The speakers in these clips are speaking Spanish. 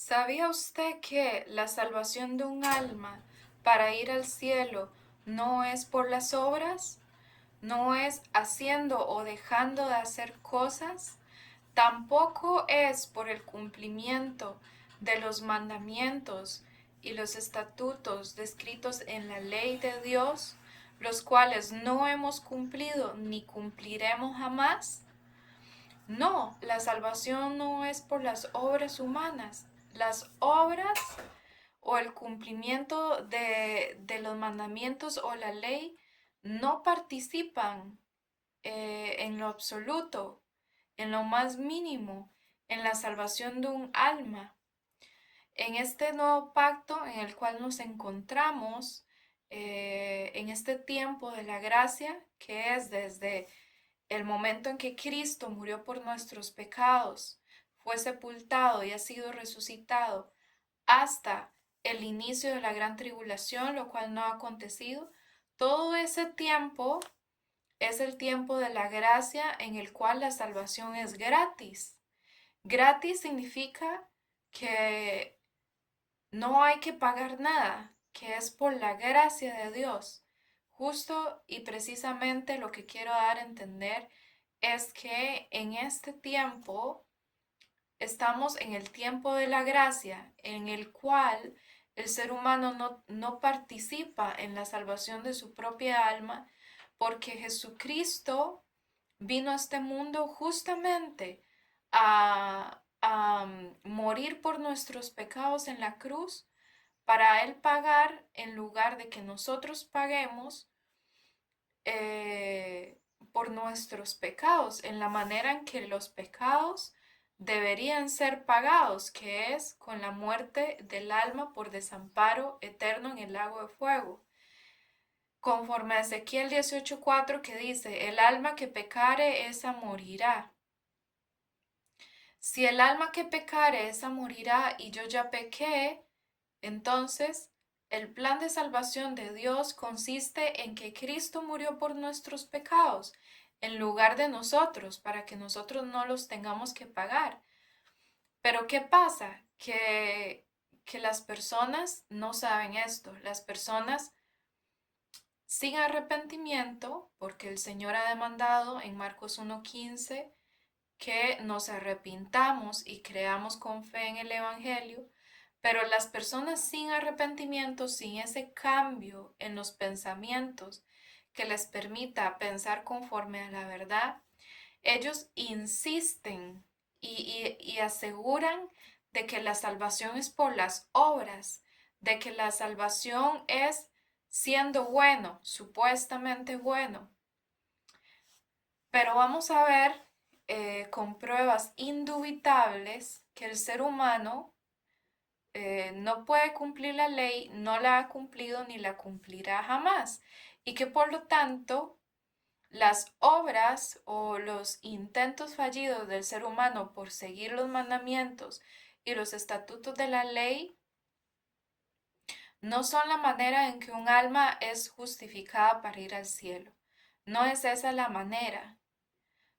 ¿Sabía usted que la salvación de un alma para ir al cielo no es por las obras? ¿No es haciendo o dejando de hacer cosas? Tampoco es por el cumplimiento de los mandamientos y los estatutos descritos en la ley de Dios, los cuales no hemos cumplido ni cumpliremos jamás. No, la salvación no es por las obras humanas. Las obras o el cumplimiento de los mandamientos o la ley no participan en lo absoluto, en lo más mínimo, en la salvación de un alma. En este nuevo pacto en el cual nos encontramos, en este tiempo de la gracia, que es desde el momento en que Cristo murió por nuestros pecados, fue sepultado y ha sido resucitado, hasta el inicio de la gran tribulación, lo cual no ha acontecido, todo ese tiempo es el tiempo de la gracia en el cual la salvación es gratis. Gratis significa que no hay que pagar nada, que es por la gracia de Dios. Justo y precisamente lo que quiero dar a entender es que en este tiempo estamos en el tiempo de la gracia, en el cual el ser humano no participa en la salvación de su propia alma, porque Jesucristo vino a este mundo justamente a morir por nuestros pecados en la cruz, para Él pagar en lugar de que nosotros paguemos por nuestros pecados, en la manera en que los pecados deberían ser pagados, que es con la muerte del alma por desamparo eterno en el lago de fuego. Conforme a Ezequiel 18:4 que dice, el alma que pecare, esa morirá. Si el alma que pecare, esa morirá, y yo ya pequé, entonces el plan de salvación de Dios consiste en que Cristo murió por nuestros pecados en lugar de nosotros, para que nosotros no los tengamos que pagar. Pero ¿qué pasa? Que las personas no saben esto. Las personas sin arrepentimiento, porque el Señor ha demandado en Marcos 1:15 que nos arrepintamos y creamos con fe en el Evangelio, pero las personas sin arrepentimiento, sin ese cambio en los pensamientos que les permita pensar conforme a la verdad, ellos insisten y aseguran de que la salvación es por las obras, de que la salvación es siendo bueno, supuestamente bueno. Pero vamos a ver con pruebas indubitables que el ser humano no puede cumplir la ley, no la ha cumplido ni la cumplirá jamás. Y que por lo tanto las obras o los intentos fallidos del ser humano por seguir los mandamientos y los estatutos de la ley no son la manera en que un alma es justificada para ir al cielo. No es esa la manera.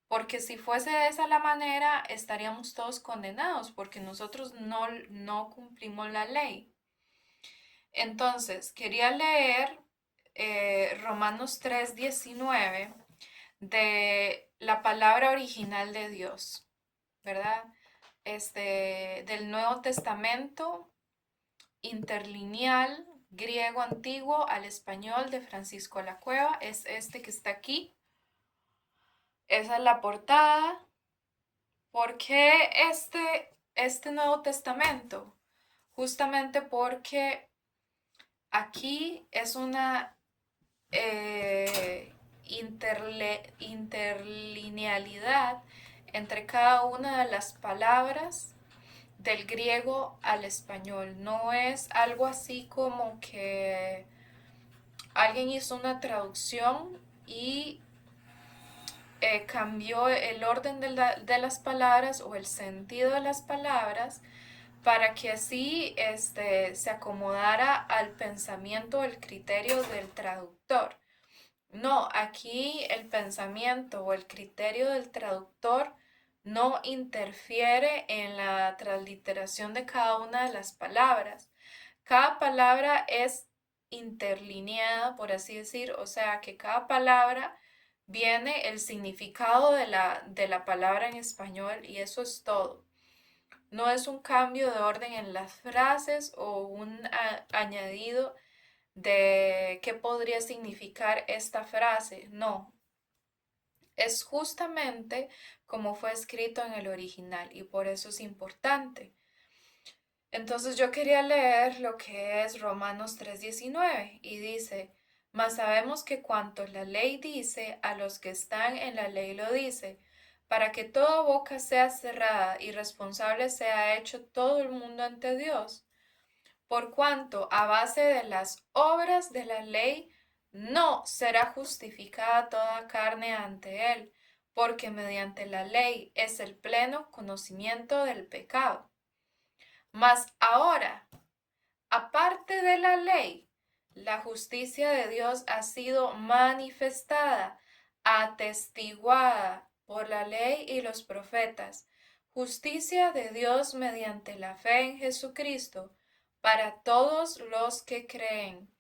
Porque si fuese esa la manera, estaríamos todos condenados, porque nosotros no cumplimos la ley. Entonces, quería leer Romanos 3:19 de la palabra original de Dios, ¿verdad? Del Nuevo Testamento interlineal, griego antiguo al español de Francisco La Cueva, es este que está aquí. Esa es la portada. ¿Por qué este Nuevo Testamento? Justamente porque aquí es una interlinealidad entre cada una de las palabras del griego al español. No es algo así como que alguien hizo una traducción y cambió el orden de las palabras o el sentido de las palabras para que así se acomodara al pensamiento, el criterio del traductor. No, aquí el pensamiento o el criterio del traductor no interfiere en la transliteración de cada una de las palabras. Cada palabra es interlineada, por así decir, o sea que cada palabra viene el significado de la palabra en español y eso es todo. No es un cambio de orden en las frases o un añadido de qué podría significar esta frase. No, es justamente como fue escrito en el original y por eso es importante. Entonces yo quería leer lo que es Romanos 3:19 y dice, mas sabemos que cuanto la ley dice, a los que están en la ley lo dice, para que toda boca sea cerrada y responsable sea hecho todo el mundo ante Dios, por cuanto a base de las obras de la ley no será justificada toda carne ante Él, porque mediante la ley es el pleno conocimiento del pecado. Mas ahora, aparte de la ley, la justicia de Dios ha sido manifestada, atestiguada por la ley y los profetas, justicia de Dios mediante la fe en Jesucristo, para todos los que creen,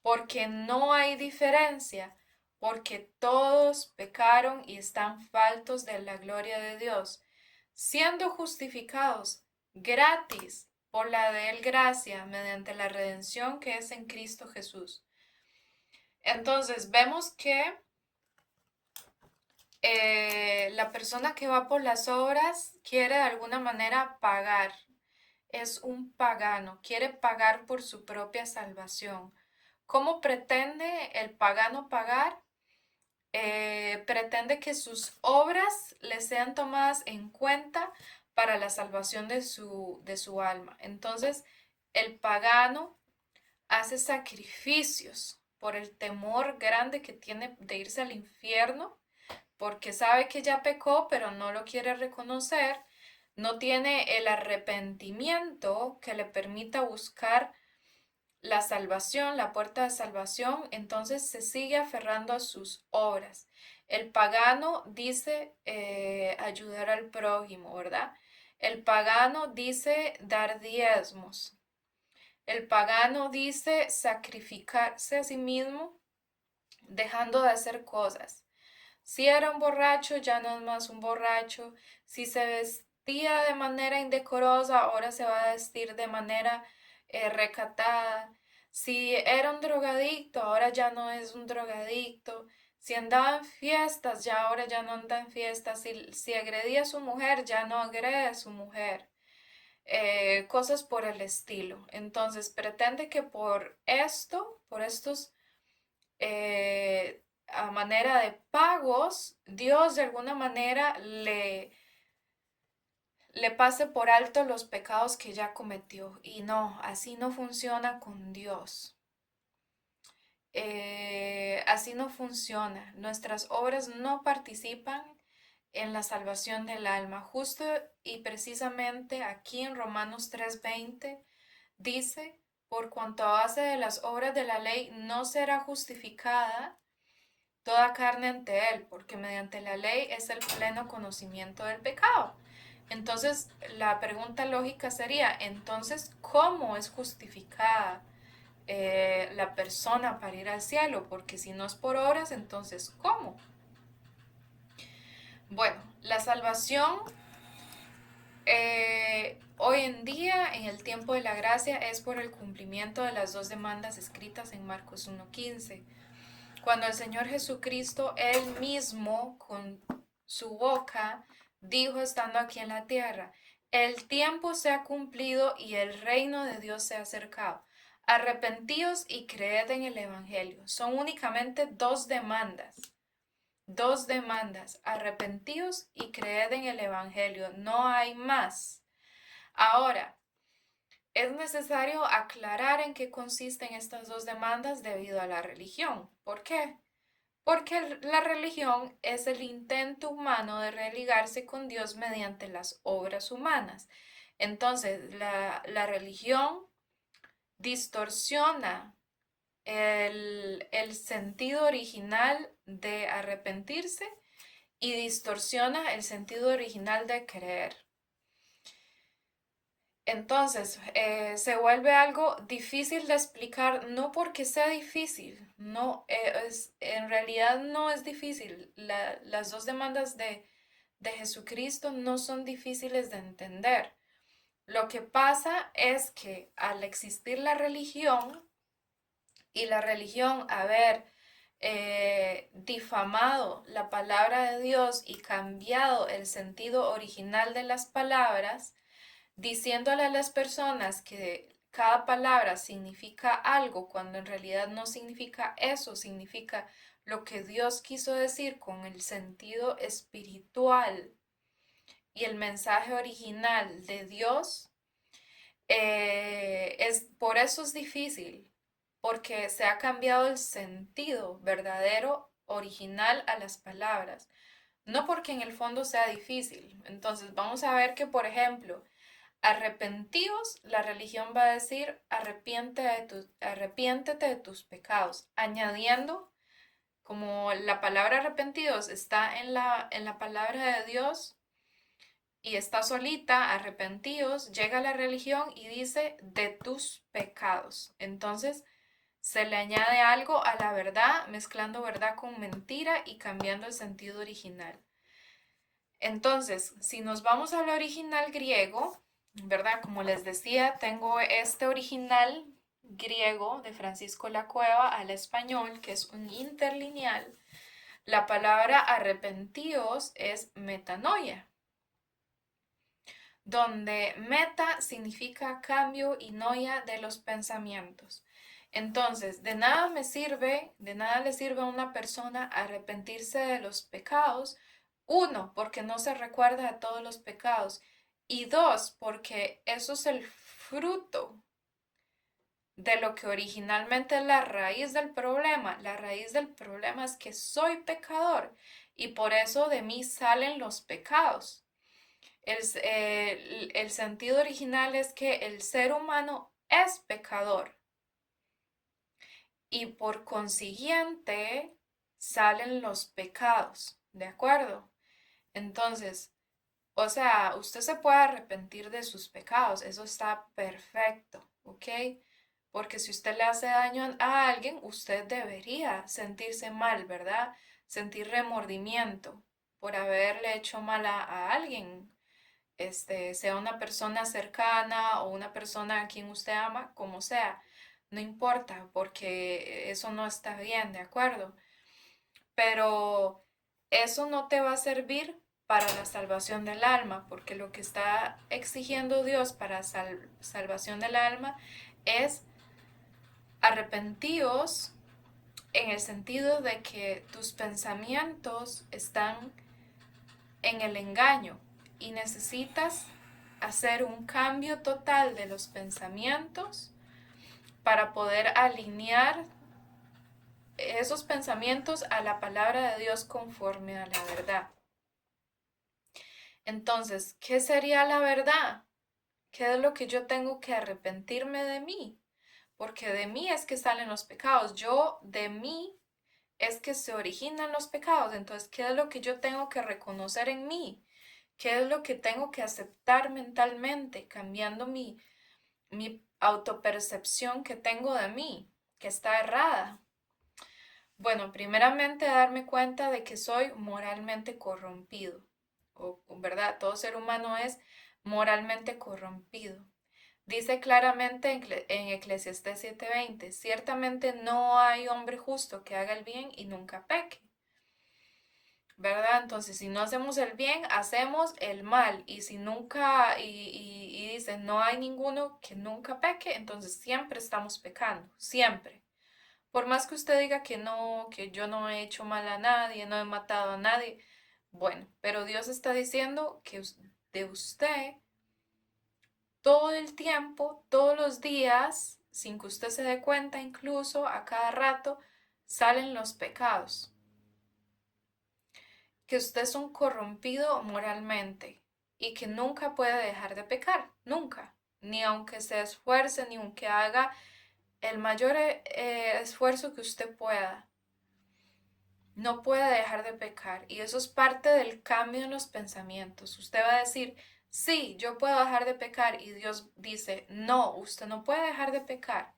porque no hay diferencia, porque todos pecaron y están faltos de la gloria de Dios, siendo justificados gratis por la de él gracia mediante la redención que es en Cristo Jesús. Entonces vemos que la persona que va por las obras quiere de alguna manera pagar. Es un pagano, quiere pagar por su propia salvación. ¿Cómo pretende el pagano pagar? Pretende que sus obras le sean tomadas en cuenta para la salvación de su alma. Entonces, el pagano hace sacrificios por el temor grande que tiene de irse al infierno, porque sabe que ya pecó, pero no lo quiere reconocer, no tiene el arrepentimiento que le permita buscar la salvación, la puerta de salvación, entonces se sigue aferrando a sus obras. El pagano dice ayudar al prójimo, ¿verdad? El pagano dice dar diezmos. El pagano dice sacrificarse a sí mismo dejando de hacer cosas. Si era un borracho, ya no es más un borracho. Si se vestía de manera indecorosa, ahora se va a vestir de manera recatada. Si era un drogadicto, ahora ya no es un drogadicto. Si andaba en fiestas, ya ahora ya no anda en fiestas. Si agredía a su mujer, ya no agrede a su mujer. Cosas por el estilo. Entonces pretende que por esto, por estos a manera de pagos, Dios de alguna manera le pase por alto los pecados que ya cometió. Y no, así no funciona con Dios. Así no funciona. Nuestras obras no participan en la salvación del alma. Justo y precisamente aquí en Romanos 3:20 dice, por cuanto a base de las obras de la ley no será justificada toda carne ante Él, porque mediante la ley es el pleno conocimiento del pecado. Entonces, la pregunta lógica sería, entonces, ¿cómo es justificada la persona para ir al cielo? Porque si no es por obras, entonces, ¿cómo? Bueno, la salvación hoy en día, en el tiempo de la gracia, es por el cumplimiento de las dos demandas escritas en Marcos 1:15. Cuando el Señor Jesucristo, Él mismo, con su boca, dijo estando aquí en la tierra, el tiempo se ha cumplido y el reino de Dios se ha acercado. Arrepentíos y creed en el Evangelio. Son únicamente dos demandas. Arrepentíos y creed en el Evangelio. No hay más. Ahora, es necesario aclarar en qué consisten estas dos demandas debido a la religión. ¿Por qué? Porque la religión es el intento humano de religarse con Dios mediante las obras humanas. Entonces, la religión distorsiona el sentido original de arrepentirse y distorsiona el sentido original de creer. Entonces, se vuelve algo difícil de explicar, no porque sea difícil, no, en realidad no es difícil. Las dos demandas de Jesucristo no son difíciles de entender. Lo que pasa es que al existir la religión y la religión haber difamado la palabra de Dios y cambiado el sentido original de las palabras, diciéndole a las personas que cada palabra significa algo cuando en realidad no significa eso, significa lo que Dios quiso decir con el sentido espiritual y el mensaje original de Dios, por eso es difícil, porque se ha cambiado el sentido verdadero, original a las palabras, no porque en el fondo sea difícil. Entonces vamos a ver que, por ejemplo, arrepentíos, la religión va a decir arrepiéntete de tus pecados, añadiendo, como la palabra arrepentidos está en la palabra de Dios y está solita, arrepentíos, llega la religión y dice de tus pecados. Entonces se le añade algo a la verdad, mezclando verdad con mentira y cambiando el sentido original. Entonces, si nos vamos al original griego, ¿verdad? Como les decía, tengo este original griego de Francisco La Cueva al español, que es un interlineal. La palabra arrepentíos es metanoia, donde meta significa cambio y noia de los pensamientos. Entonces, de nada le sirve a una persona arrepentirse de los pecados. Uno, porque no se recuerda de todos los pecados. Y dos, porque eso es el fruto de lo que originalmente es la raíz del problema. La raíz del problema es que soy pecador y por eso de mí salen los pecados. El sentido original es que el ser humano es pecador y por consiguiente salen los pecados, ¿de acuerdo? Entonces, o sea, usted se puede arrepentir de sus pecados, eso está perfecto, ¿ok? Porque si usted le hace daño a alguien, usted debería sentirse mal, ¿verdad? Sentir remordimiento por haberle hecho mal a alguien, sea una persona cercana o una persona a quien usted ama, como sea, no importa, porque eso no está bien, ¿de acuerdo? Pero eso no te va a servir para la salvación del alma, porque lo que está exigiendo Dios para salvación del alma es arrepentíos en el sentido de que tus pensamientos están en el engaño y necesitas hacer un cambio total de los pensamientos para poder alinear esos pensamientos a la palabra de Dios conforme a la verdad. Entonces, ¿qué sería la verdad? ¿Qué es lo que yo tengo que arrepentirme de mí? Porque de mí es que salen los pecados. De mí es que se originan los pecados. Entonces, ¿qué es lo que yo tengo que reconocer en mí? ¿Qué es lo que tengo que aceptar mentalmente, cambiando mi autopercepción que tengo de mí, que está errada? Bueno, primeramente darme cuenta de que soy moralmente corrompido, ¿verdad? Todo ser humano es moralmente corrompido. Dice claramente en Eclesiastés 7:20, ciertamente no hay hombre justo que haga el bien y nunca peque. ¿Verdad? Entonces, si no hacemos el bien, hacemos el mal. Y si nunca, y dice, no hay ninguno que nunca peque, entonces siempre estamos pecando, siempre. Por más que usted diga que no, que yo no he hecho mal a nadie, no he matado a nadie, bueno, pero Dios está diciendo que de usted todo el tiempo, todos los días, sin que usted se dé cuenta, incluso a cada rato, salen los pecados. Que usted es un corrompido moralmente y que nunca puede dejar de pecar, nunca, ni aunque se esfuerce, ni aunque haga el mayor esfuerzo que usted pueda. no puede dejar de pecar. Y eso es parte del cambio en los pensamientos. Usted va a decir, sí, yo puedo dejar de pecar. Y Dios dice, no, usted no puede dejar de pecar.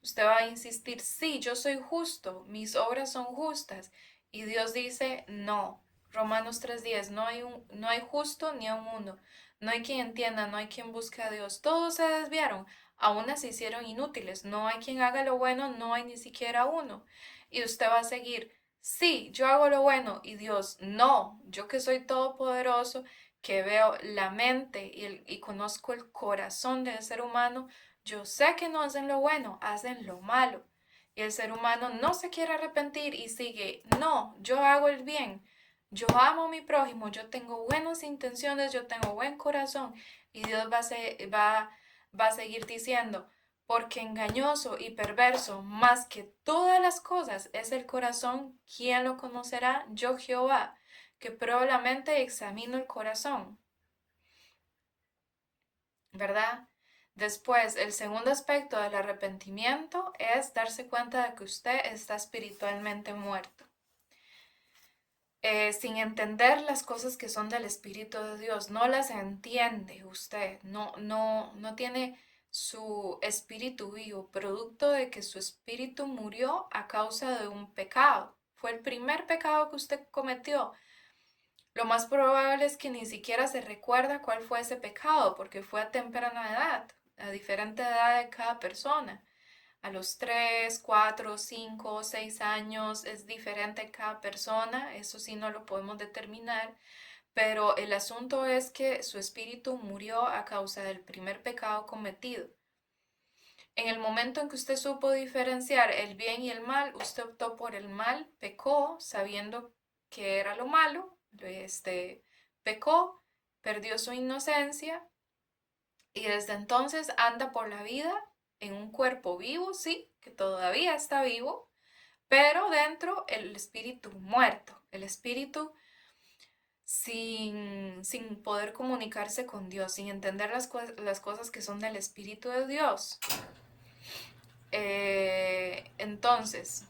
Usted va a insistir, sí, yo soy justo, mis obras son justas. Y Dios dice, no. Romanos 3:10, no hay justo ni a un uno. No hay quien entienda, no hay quien busque a Dios. Todos se desviaron, aún se hicieron inútiles. No hay quien haga lo bueno, no hay ni siquiera uno. Y usted va a seguir, sí, yo hago lo bueno. Y Dios, no, yo que soy todopoderoso, que veo la mente y conozco el corazón del ser humano, yo sé que no hacen lo bueno, hacen lo malo. Y el ser humano no se quiere arrepentir y sigue, no, yo hago el bien, yo amo a mi prójimo, yo tengo buenas intenciones, yo tengo buen corazón. Y Dios va a seguir diciendo, porque engañoso y perverso más que todas las cosas es el corazón, ¿quién lo conocerá? Yo Jehová, que probablemente examino el corazón, ¿verdad? Después, el segundo aspecto del arrepentimiento es darse cuenta de que usted está espiritualmente muerto. Sin entender las cosas que son del Espíritu de Dios, no las entiende usted, no tiene su espíritu vivo, producto de que su espíritu murió a causa de un pecado. Fue el primer pecado que usted cometió. Lo más probable es que ni siquiera se recuerda cuál fue ese pecado, porque fue a temprana edad, a diferente edad de cada persona. A los 3, 4, 5, 6 años es diferente cada persona, eso sí no lo podemos determinar, pero el asunto es que su espíritu murió a causa del primer pecado cometido. En el momento en que usted supo diferenciar el bien y el mal, usted optó por el mal, pecó sabiendo que era lo malo, pecó, perdió su inocencia y desde entonces anda por la vida en un cuerpo vivo, sí, que todavía está vivo, pero dentro el espíritu muerto, el espíritu sin poder comunicarse con Dios, sin entender las cosas que son del espíritu de Dios. Entonces,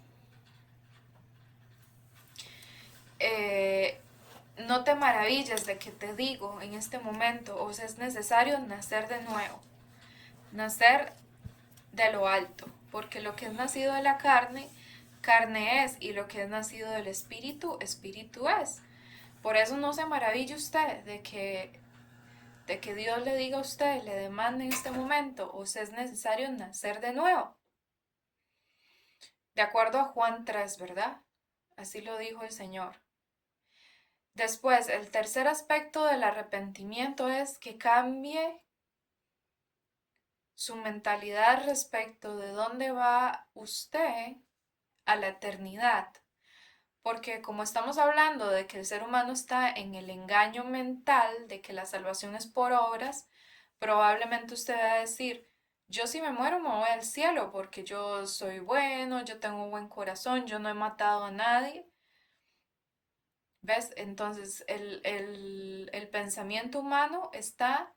no te maravilles de que te digo en este momento, o sea, es necesario nacer de nuevo, nacer de lo alto, porque lo que es nacido de la carne, carne es, y lo que es nacido del espíritu, espíritu es. Por eso no se maraville usted de que Dios le diga a usted, le demande en este momento, o sea, es necesario nacer de nuevo. De acuerdo a Juan 3, ¿verdad? Así lo dijo el Señor. Después, el tercer aspecto del arrepentimiento es que cambie su mentalidad respecto de dónde va usted a la eternidad. Porque como estamos hablando de que el ser humano está en el engaño mental de que la salvación es por obras, probablemente usted va a decir, yo si me muero me voy al cielo porque yo soy bueno, yo tengo buen corazón, yo no he matado a nadie. ¿Ves? Entonces el pensamiento humano está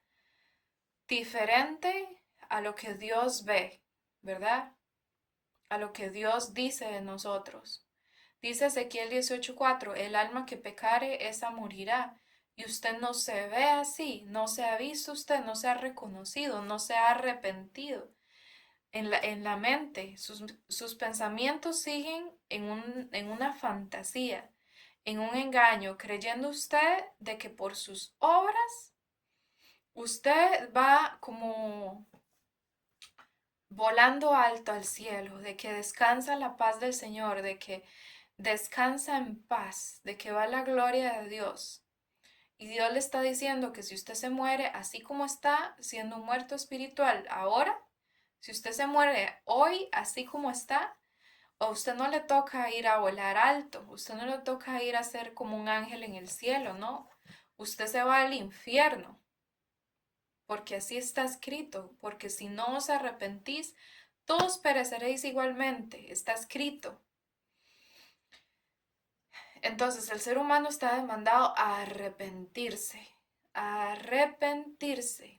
diferente a lo que Dios ve, ¿verdad? A lo que Dios dice de nosotros. Dice Ezequiel 18:4, el alma que pecare, esa morirá. Y usted no se ve así, no se ha visto usted, no se ha reconocido, no se ha arrepentido. En la mente, sus pensamientos siguen en una fantasía, en un engaño, creyendo usted de que por sus obras usted va como volando alto al cielo, de que descansa la paz del Señor, de que descansa en paz, de que va la gloria de Dios. Y Dios le está diciendo que si usted se muere así como está, siendo un muerto espiritual ahora, si usted se muere hoy así como está, a usted no le toca ir a volar alto, usted no le toca ir a ser como un ángel en el cielo, no. Usted se va al infierno, porque así está escrito, porque si no os arrepentís, todos pereceréis igualmente, está escrito. Entonces el ser humano está demandado a arrepentirse,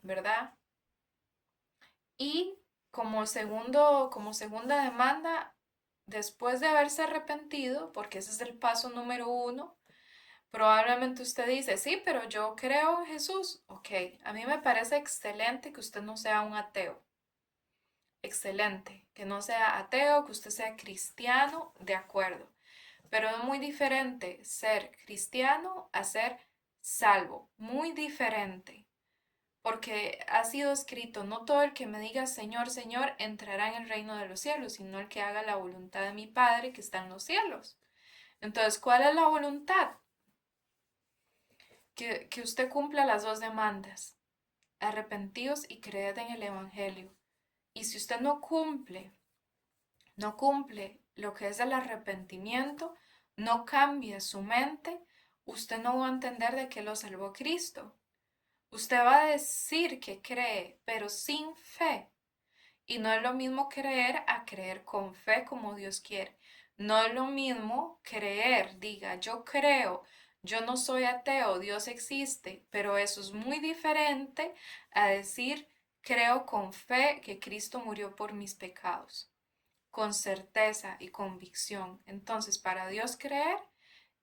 ¿verdad? Y como segunda demanda, después de haberse arrepentido, porque ese es el paso número 1, probablemente usted dice, sí, pero yo creo en Jesús. Ok, a mí me parece excelente que usted no sea un ateo. Excelente, que no sea ateo, que usted sea cristiano, de acuerdo. Pero es muy diferente ser cristiano a ser salvo. Muy diferente. Porque ha sido escrito, no todo el que me diga Señor, Señor, entrará en el reino de los cielos, sino el que haga la voluntad de mi Padre que está en los cielos. Entonces, ¿cuál es la voluntad? Que usted cumpla las 2 demandas. Arrepentíos y creed en el Evangelio. Y si usted no cumple lo que es el arrepentimiento, no cambia su mente, usted no va a entender de qué lo salvó Cristo. Usted va a decir que cree, pero sin fe. Y no es lo mismo creer a creer con fe como Dios quiere. No es lo mismo creer, diga, yo creo, yo no soy ateo, Dios existe, pero eso es muy diferente a decir, creo con fe que Cristo murió por mis pecados, con certeza y convicción. Entonces, para Dios creer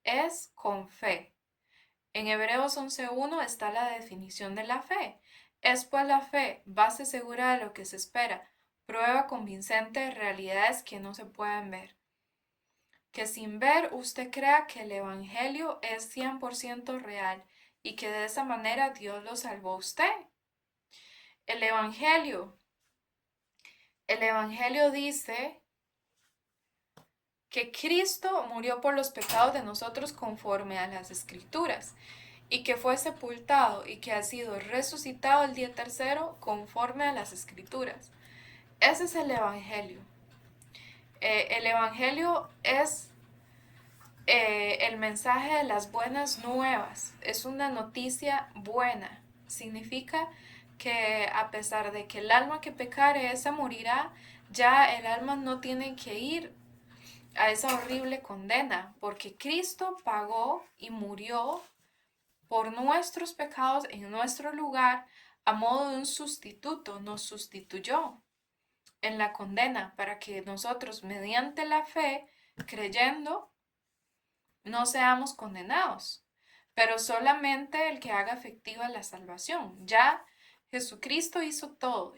es con fe. En Hebreos 11.1 está la definición de la fe. Es pues la fe, base segura de lo que se espera, prueba convincente de realidades que no se pueden ver. Que sin ver usted crea que el Evangelio es 100% real y que de esa manera Dios lo salvó a usted. El Evangelio, el Evangelio dice que Cristo murió por los pecados de nosotros conforme a las Escrituras, y que fue sepultado y que ha sido resucitado el día tercero conforme a las Escrituras. Ese es el Evangelio. El Evangelio es el mensaje de las buenas nuevas. Es una noticia buena. Significa que a pesar de que el alma que pecare, esa morirá, ya el alma no tiene que ir a esa horrible condena, porque Cristo pagó y murió por nuestros pecados en nuestro lugar a modo de un sustituto, nos sustituyó en la condena para que nosotros mediante la fe, creyendo, no seamos condenados, pero solamente el que haga efectiva la salvación. Ya Jesucristo hizo todo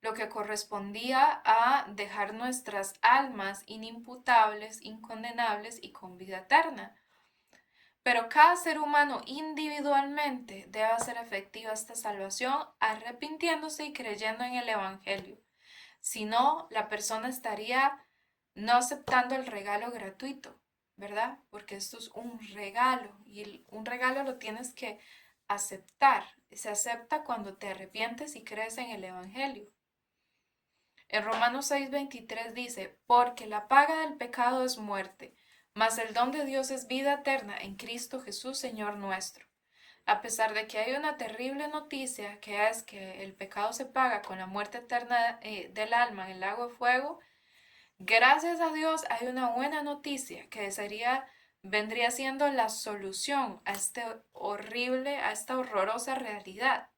lo que correspondía a dejar nuestras almas inimputables, incondenables y con vida eterna. Pero cada ser humano individualmente debe hacer efectiva esta salvación arrepintiéndose y creyendo en el Evangelio. Si no, la persona estaría no aceptando el regalo gratuito, ¿verdad? Porque esto es un regalo y un regalo lo tienes que aceptar. Se acepta cuando te arrepientes y crees en el Evangelio. En Romanos 6:23 dice, porque la paga del pecado es muerte, mas el don de Dios es vida eterna en Cristo Jesús, Señor nuestro. A pesar de que hay una terrible noticia, que es que el pecado se paga con la muerte eterna del alma en el lago de fuego, gracias a Dios hay una buena noticia que vendría siendo la solución a a esta horrorosa realidad.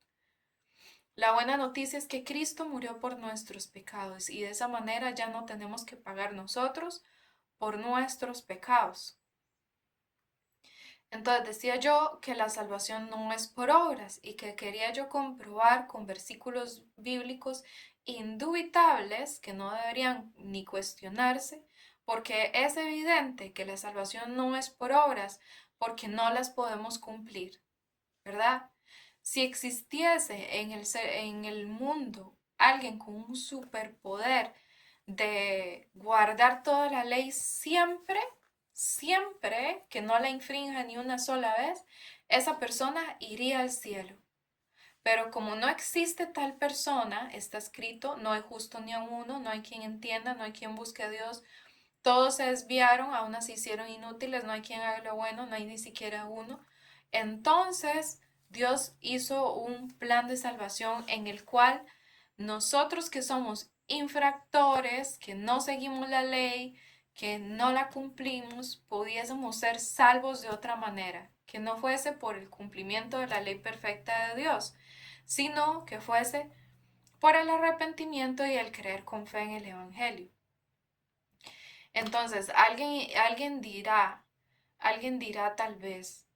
La buena noticia es que Cristo murió por nuestros pecados y de esa manera ya no tenemos que pagar nosotros por nuestros pecados. Entonces decía yo que la salvación no es por obras y que quería yo comprobar con versículos bíblicos indubitables que no deberían ni cuestionarse, porque es evidente que la salvación no es por obras porque no las podemos cumplir, ¿verdad? Si existiese en el mundo alguien con un superpoder de guardar toda la ley siempre, siempre que no la infrinja ni una sola vez, esa persona iría al cielo. Pero como no existe tal persona, está escrito, no hay justo ni a uno, no hay quien entienda, no hay quien busque a Dios, todos se desviaron, aún así hicieron inútiles, no hay quien haga lo bueno, no hay ni siquiera uno. Entonces, Dios hizo un plan de salvación en el cual nosotros que somos infractores, que no seguimos la ley, que no la cumplimos, pudiésemos ser salvos de otra manera, que no fuese por el cumplimiento de la ley perfecta de Dios, sino que fuese por el arrepentimiento y el creer con fe en el Evangelio. Entonces, alguien dirá tal vez,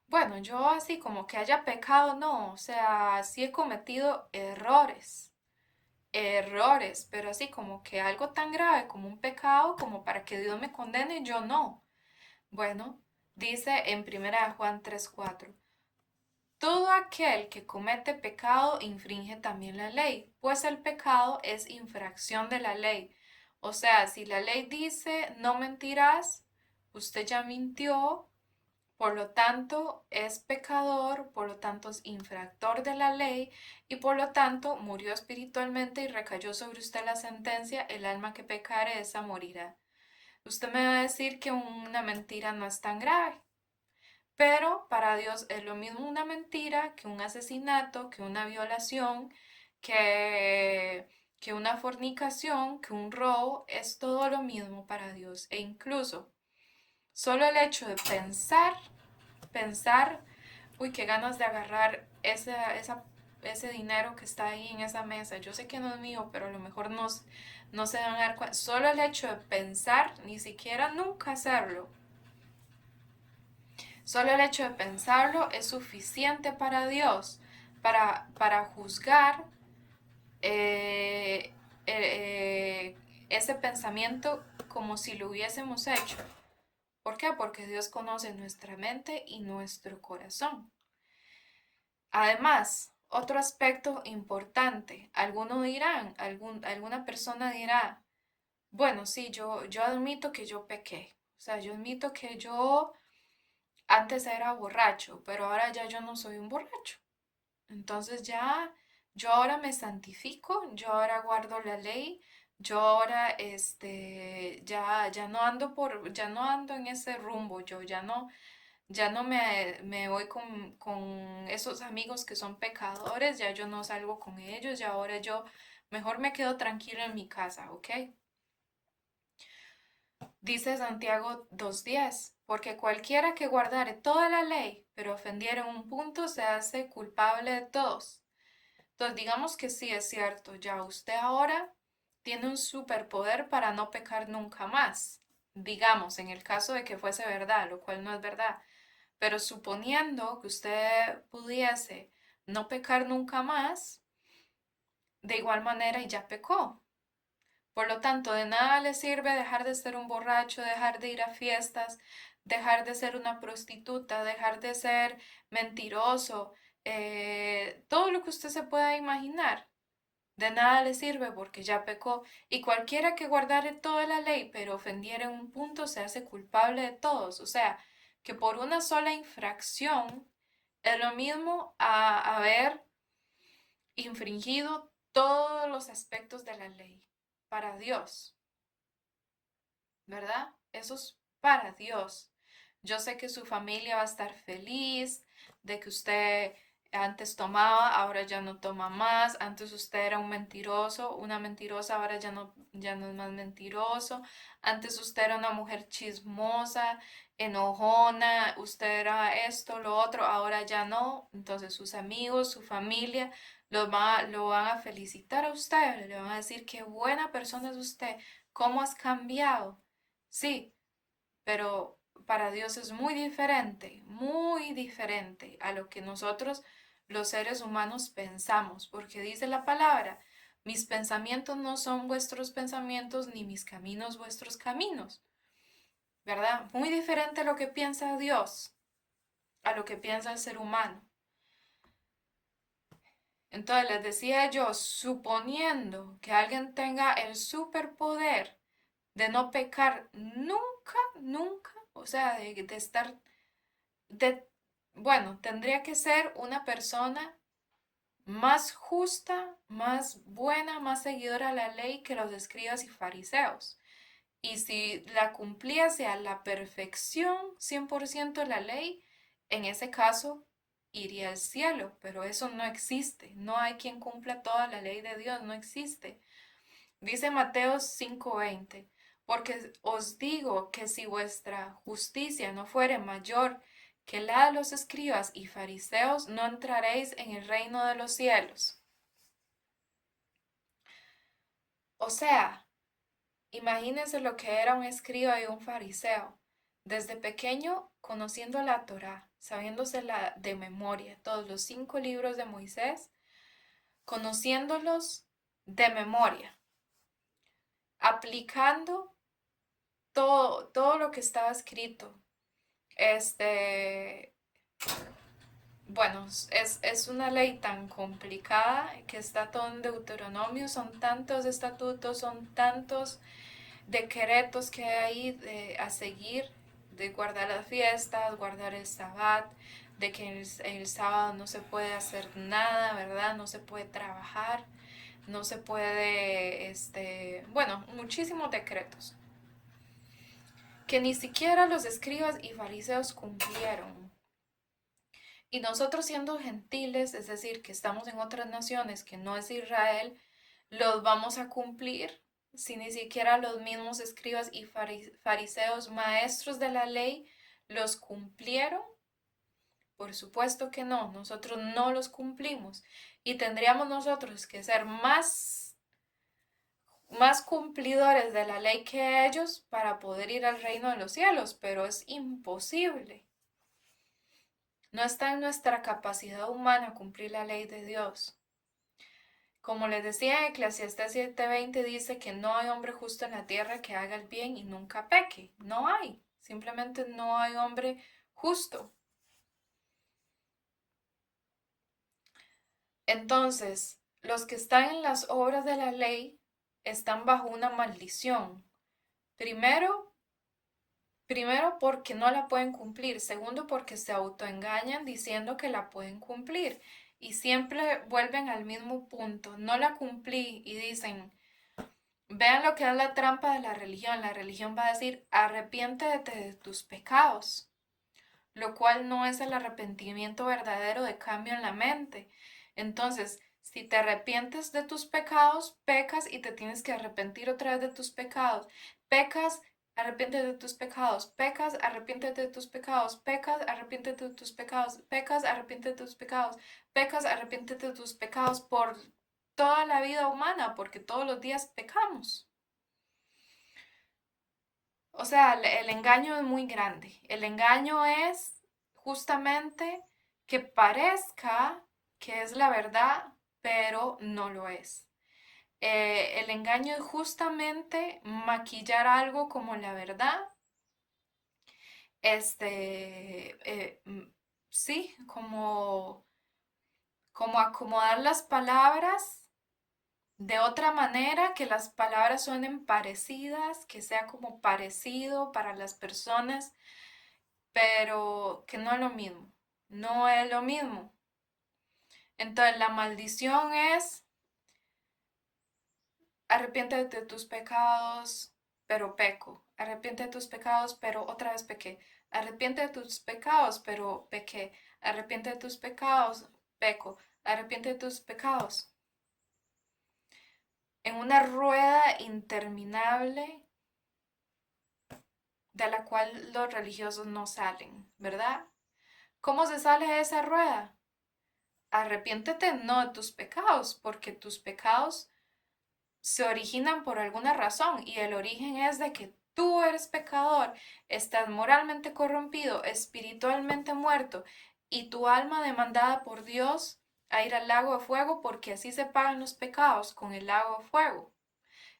bueno, yo así como que haya pecado, no, o sea, sí he cometido errores, pero así como que algo tan grave como un pecado, como para que Dios me condene, yo no. Bueno, dice en 1 Juan 3:4, todo aquel que comete pecado infringe también la ley, pues el pecado es infracción de la ley. O sea, si la ley dice no mentirás, usted ya mintió, por lo tanto es pecador, por lo tanto es infractor de la ley y por lo tanto murió espiritualmente y recayó sobre usted la sentencia, el alma que pecare esa morirá. Usted me va a decir que una mentira no es tan grave. Pero para Dios es lo mismo una mentira que un asesinato, que una violación, que, que una fornicación, que un robo, es todo lo mismo para Dios. E incluso solo el hecho de pensar, uy, qué ganas de agarrar ese dinero que está ahí en esa mesa. Yo sé que no es mío, pero a lo mejor no se van a dar cuenta. Solo el hecho de pensar, ni siquiera nunca hacerlo. Solo el hecho de pensarlo es suficiente para Dios, para juzgar eh, eh, ese pensamiento como si lo hubiésemos hecho. ¿Por qué? Porque Dios conoce nuestra mente y nuestro corazón. Además, otro aspecto importante, alguna persona dirá, bueno, sí, yo admito que yo pequé, o sea, yo admito que yo antes era borracho, pero ahora ya yo no soy un borracho. Entonces ya yo ahora me santifico, yo ahora guardo la ley, yo ahora ya no ando ya no ando en ese rumbo, yo ya no me voy con esos amigos que son pecadores, ya yo no salgo con ellos, y ahora yo mejor me quedo tranquilo en mi casa, ¿ok? Dice Santiago 2:10, porque cualquiera que guardare toda la ley, pero ofendiere en un punto, se hace culpable de todos. Entonces, digamos que sí es cierto, ya usted ahora tiene un superpoder para no pecar nunca más. Digamos, en el caso de que fuese verdad, lo cual no es verdad. Pero suponiendo que usted pudiese no pecar nunca más, de igual manera ya pecó. Por lo tanto, de nada le sirve dejar de ser un borracho, dejar de ir a fiestas, dejar de ser una prostituta, dejar de ser mentiroso, todo lo que usted se pueda imaginar. De nada le sirve porque ya pecó, y cualquiera que guardare toda la ley, pero ofendiera en un punto, se hace culpable de todos. O sea, que por una sola infracción es lo mismo a haber infringido todos los aspectos de la ley para Dios. ¿Verdad? Eso es para Dios. Yo sé que su familia va a estar feliz de que usted antes tomaba, ahora ya no toma más. Antes usted era un mentiroso, una mentirosa, ahora ya no es más mentiroso. Antes usted era una mujer chismosa, enojona, usted era esto, lo otro, ahora ya no. Entonces sus amigos, su familia lo van a felicitar a usted, le van a decir qué buena persona es usted, cómo has cambiado. Sí, pero para Dios es muy diferente a lo que nosotros los seres humanos pensamos, porque dice la palabra, mis pensamientos no son vuestros pensamientos, ni mis caminos vuestros caminos, ¿verdad? Muy diferente a lo que piensa Dios, a lo que piensa el ser humano. Entonces les decía yo, suponiendo que alguien tenga el superpoder de no pecar nunca, o sea, de estar, de, bueno, tendría que ser una persona más justa, más buena, más seguidora a la ley que los escribas y fariseos. Y si la cumpliese a la perfección, 100% la ley, en ese caso iría al cielo, pero eso no existe. No hay quien cumpla toda la ley de Dios, no existe. Dice Mateo 5:20, porque os digo que si vuestra justicia no fuere mayor que la de los escribas y fariseos, no entraréis en el reino de los cielos. O sea, imagínense lo que era un escriba y un fariseo. Desde pequeño, conociendo la Torá, sabiéndosela de memoria, todos los 5 libros de Moisés, conociéndolos de memoria, aplicando todo lo que estaba escrito. Bueno, es una ley tan complicada que está todo en Deuteronomio, son tantos estatutos, son tantos decretos que hay a seguir, de guardar las fiestas, guardar el sabbat, de que el sábado no se puede hacer nada, ¿verdad? No se puede trabajar, no se puede, bueno, muchísimos decretos que ni siquiera los escribas y fariseos cumplieron. Y nosotros siendo gentiles, es decir, que estamos en otras naciones que no es Israel, los vamos a cumplir si ni siquiera los mismos escribas y fariseos, maestros de la ley, los cumplieron. Por supuesto que no, nosotros no los cumplimos y tendríamos nosotros que ser más cumplidores de la ley que ellos para poder ir al reino de los cielos, pero es imposible. No está en nuestra capacidad humana cumplir la ley de Dios. Como les decía, Eclesiastés 7:20 dice que no hay hombre justo en la tierra que haga el bien y nunca peque. No hay. Simplemente no hay hombre justo. Entonces, los que están en las obras de la ley están bajo una maldición. Primero porque no la pueden cumplir. Segundo, porque se autoengañan diciendo que la pueden cumplir. Y siempre vuelven al mismo punto. No la cumplí y dicen, vean lo que es la trampa de la religión. La religión va a decir, arrepiéntete de tus pecados, lo cual no es el arrepentimiento verdadero de cambio en la mente. Entonces, si te arrepientes de tus pecados, pecas y te tienes que arrepentir otra vez de tus pecados. Pecas, arrepiéntete de tus pecados. Pecas, arrepiéntete de tus pecados. Pecas, arrepiéntete de tus pecados. Pecas, arrepiéntete de tus pecados. Pecas, arrepiéntete de tus pecados por toda la vida humana, porque todos los días pecamos. O sea, el engaño es muy grande. El engaño es justamente que parezca que es la verdad, pero no lo es. El engaño es justamente maquillar algo como la verdad. Sí, como acomodar las palabras de otra manera, que las palabras suenen parecidas, que sea como parecido para las personas, pero que no es lo mismo, no es lo mismo. Entonces la maldición es, arrepiéntete de tus pecados, pero peco, arrepiéntete de tus pecados, pero otra vez pequé, arrepiéntete de tus pecados, pero pequé, arrepiéntete de tus pecados, peco, arrepiéntete de tus pecados. En una rueda interminable de la cual los religiosos no salen, ¿verdad? ¿Cómo se sale de esa rueda? Arrepiéntete no de tus pecados, porque tus pecados se originan por alguna razón y el origen es de que tú eres pecador, estás moralmente corrompido, espiritualmente muerto y tu alma demandada por Dios a ir al lago de fuego, porque así se pagan los pecados, con el lago de fuego.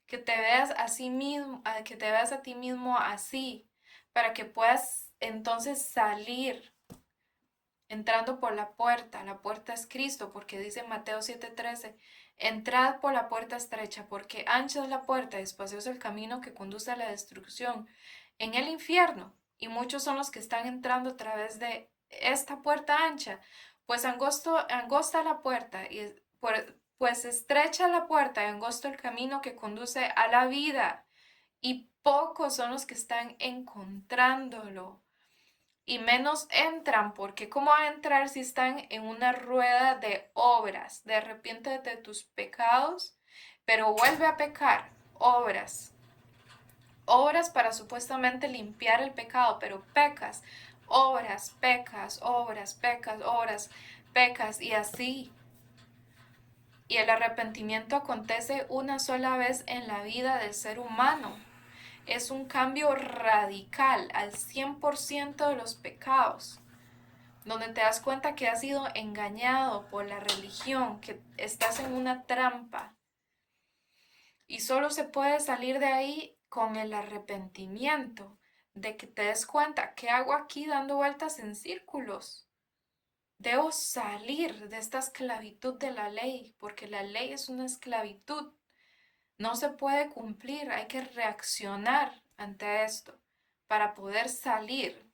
Que te veas a sí mismo, que te veas a ti mismo así, para que puedas entonces salir entrando por la puerta es Cristo, porque dice Mateo 7:13, entrad por la puerta estrecha, porque ancha es la puerta y espacioso el camino que conduce a la destrucción en el infierno, y muchos son los que están entrando a través de esta puerta ancha, pues angosta la puerta, pues estrecha la puerta y angosto el camino que conduce a la vida, y pocos son los que están encontrándolo y menos entran, porque ¿cómo van a entrar si están en una rueda de obras? De arrepiéntete de tus pecados, pero vuelve a pecar. Obras. Obras para supuestamente limpiar el pecado, pero pecas. obras, pecas, obras, pecas, obras, pecas, y así. Y el arrepentimiento acontece una sola vez en la vida del ser humano. Es un cambio radical al 100% de los pecados, donde te das cuenta que has sido engañado por la religión, que estás en una trampa. Y solo se puede salir de ahí con el arrepentimiento, de que te des cuenta, ¿qué hago aquí dando vueltas en círculos? Debo salir de esta esclavitud de la ley, porque la ley es una esclavitud. No se puede cumplir, hay que reaccionar ante esto para poder salir.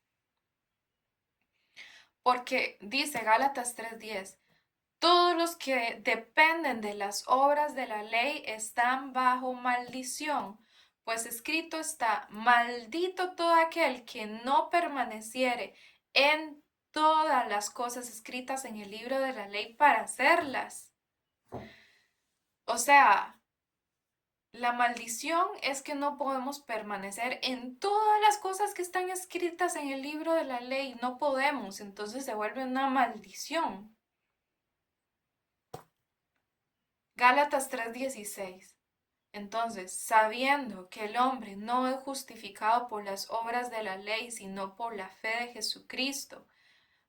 Porque dice Gálatas 3:10, todos los que dependen de las obras de la ley están bajo maldición, pues escrito está, maldito todo aquel que no permaneciere en todas las cosas escritas en el libro de la ley para hacerlas. O sea, la maldición es que no podemos permanecer en todas las cosas que están escritas en el libro de la ley. No podemos, entonces se vuelve una maldición. Gálatas 3:16. Entonces, sabiendo que el hombre no es justificado por las obras de la ley, sino por la fe de Jesucristo,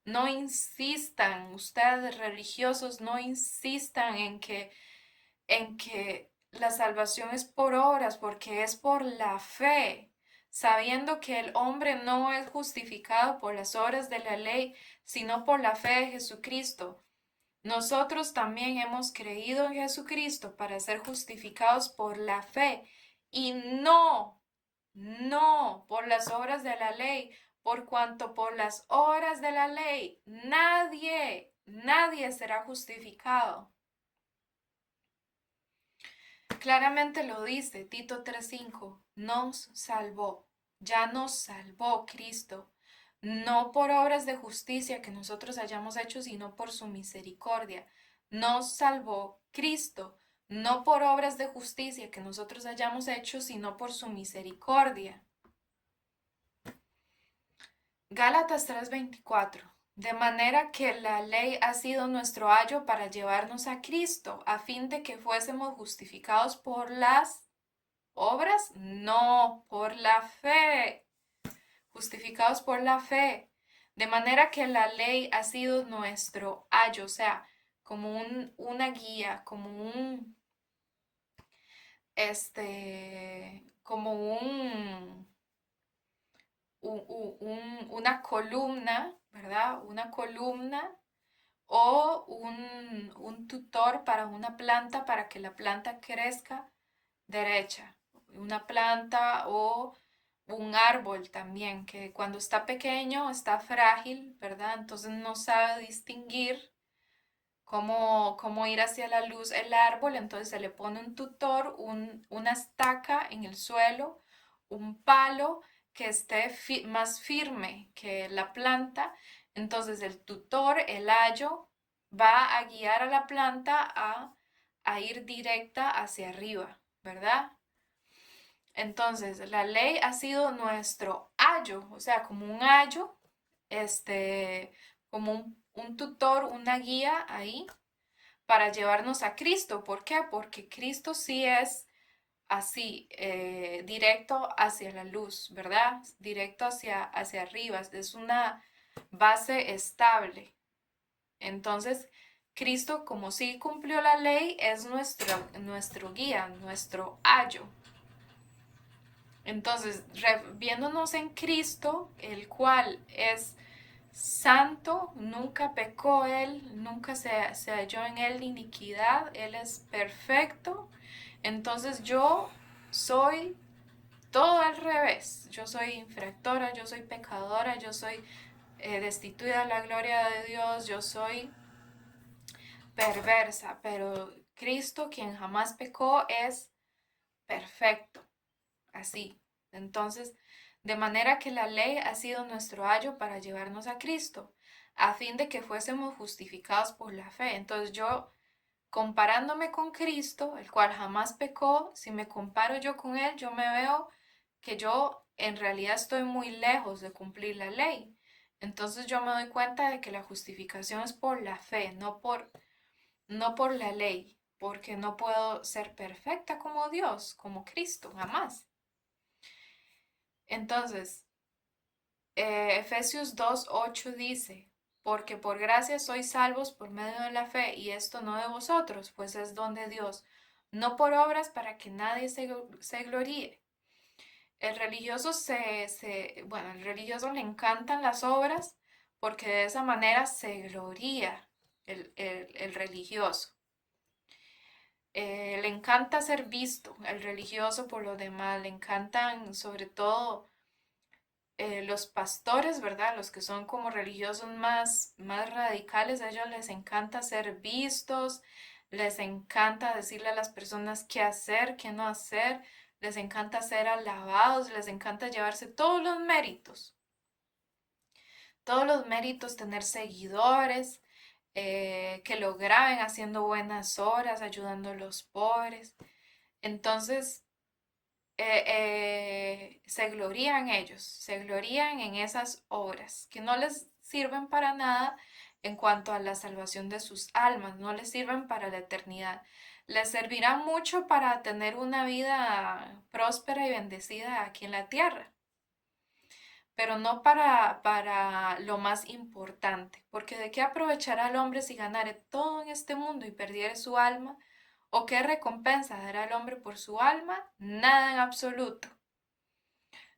no insistan, ustedes religiosos, no insistan en que la salvación es por obras, porque es por la fe, sabiendo que el hombre no es justificado por las obras de la ley, sino por la fe de Jesucristo. Nosotros también hemos creído en Jesucristo para ser justificados por la fe y no por las obras de la ley, por cuanto por las obras de la ley nadie será justificado. Claramente lo dice Tito 3:5, nos salvó, ya nos salvó Cristo, no por obras de justicia que nosotros hayamos hecho, sino por su misericordia. Nos salvó Cristo, no por obras de justicia que nosotros hayamos hecho, sino por su misericordia. Gálatas 3:24. De manera que la ley ha sido nuestro ayo para llevarnos a Cristo, a fin de que fuésemos justificados por las obras, no, por la fe, justificados por la fe. De manera que la ley ha sido nuestro ayo, o sea, como una guía, como una columna, ¿verdad? Una columna o un tutor para una planta para que la planta crezca derecha. Una planta o un árbol también, que cuando está pequeño está frágil, ¿verdad? Entonces no sabe distinguir cómo ir hacia la luz el árbol, entonces se le pone un tutor, una estaca en el suelo, un palo que esté más firme que la planta, entonces el tutor, el ayo, va a guiar a la planta a ir directa hacia arriba, ¿verdad? Entonces, la ley ha sido nuestro ayo, o sea, como un ayo, como un tutor, una guía ahí para llevarnos a Cristo. ¿Por qué? Porque Cristo sí es así, directo hacia la luz, ¿verdad? Directo hacia arriba, es una base estable. Entonces, Cristo, como sí cumplió la ley, es nuestro guía, nuestro ayo. Entonces, viéndonos en Cristo, el cual es santo, nunca pecó él, nunca se halló en él iniquidad, él es perfecto. Entonces yo soy todo al revés. Yo soy infractora, yo soy pecadora, yo soy destituida de la gloria de Dios, yo soy perversa, pero Cristo, quien jamás pecó, es perfecto. Así. Entonces, de manera que la ley ha sido nuestro ayo para llevarnos a Cristo, a fin de que fuésemos justificados por la fe. Entonces yo, comparándome con Cristo, el cual jamás pecó, si me comparo yo con él, yo me veo que yo en realidad estoy muy lejos de cumplir la ley. Entonces yo me doy cuenta de que la justificación es por la fe, no por la ley, porque no puedo ser perfecta como Dios, como Cristo, jamás. Entonces, Efesios 2:8 dice, porque por gracia sois salvos por medio de la fe, y esto no de vosotros, pues es don de Dios, no por obras para que nadie se gloríe. Bueno, el religioso le encantan las obras porque de esa manera se gloría el religioso. Le encanta ser visto, el religioso por lo demás, le encantan sobre todo los pastores, ¿verdad? Los que son como religiosos más radicales, a ellos les encanta ser vistos, les encanta decirle a las personas qué hacer, qué no hacer, les encanta ser alabados, les encanta llevarse todos los méritos, tener seguidores, que lo graben haciendo buenas obras, ayudando a los pobres. Entonces, se glorían ellos, se glorían en esas obras que no les sirven para nada en cuanto a la salvación de sus almas, no les sirven para la eternidad. Les servirán mucho para tener una vida próspera y bendecida aquí en la tierra, pero no para lo más importante, porque ¿de qué aprovechará el hombre si ganare todo en este mundo y perdiere su alma? ¿O qué recompensa dará el hombre por su alma? Nada en absoluto.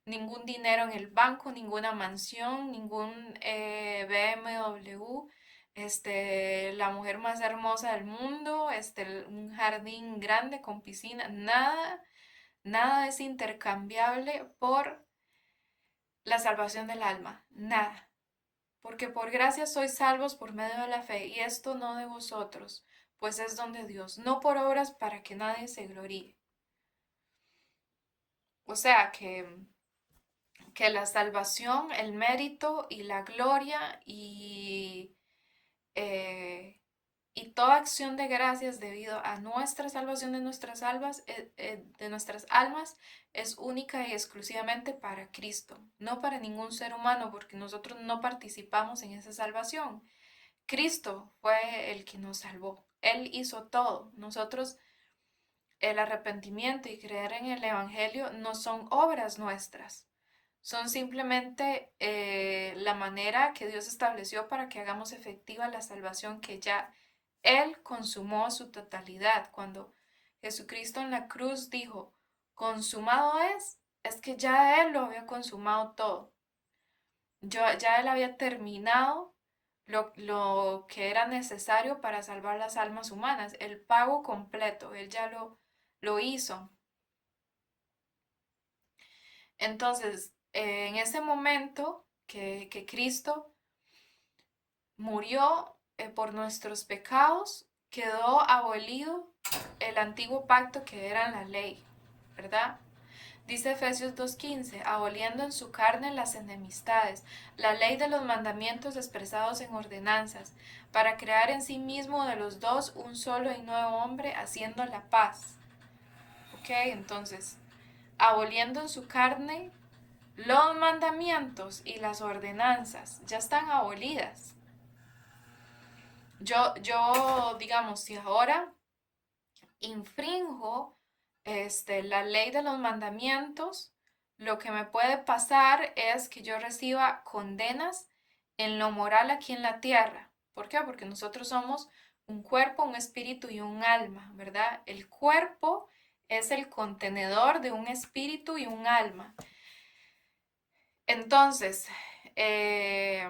Ningún dinero en el banco, ninguna mansión, ningún BMW, la mujer más hermosa del mundo, un jardín grande con piscina, nada es intercambiable por la salvación del alma, nada. Porque por gracia sois salvos por medio de la fe, y esto no de vosotros, pues es don de Dios, no por obras para que nadie se gloríe. O sea que la salvación, el mérito y la gloria eh, y toda acción de gracias debido a nuestra salvación de nuestras almas es única y exclusivamente para Cristo, no para ningún ser humano, porque nosotros no participamos en esa salvación. Cristo fue el que nos salvó. Él hizo todo. Nosotros, el arrepentimiento y creer en el Evangelio no son obras nuestras. Son simplemente la manera que Dios estableció para que hagamos efectiva la salvación que ya Él consumó su totalidad. Cuando Jesucristo en la cruz dijo, consumado es que ya Él lo había consumado todo. Ya Él había terminado lo que era necesario para salvar las almas humanas, el pago completo, Él ya lo hizo. Entonces, en ese momento que Cristo murió por nuestros pecados, quedó abolido el antiguo pacto que era la ley, ¿verdad? Dice Efesios 2:15, aboliendo en su carne las enemistades, la ley de los mandamientos expresados en ordenanzas, para crear en sí mismo de los dos un solo y nuevo hombre, haciendo la paz. ¿Ok? Entonces, aboliendo en su carne los mandamientos y las ordenanzas ya están abolidas. Digamos, si ahora infrinjo la ley de los mandamientos, lo que me puede pasar es que yo reciba condenas en lo moral aquí en la tierra. ¿Por qué? Porque nosotros somos un cuerpo, un espíritu y un alma, ¿verdad? El cuerpo es el contenedor de un espíritu y un alma. Entonces, eh,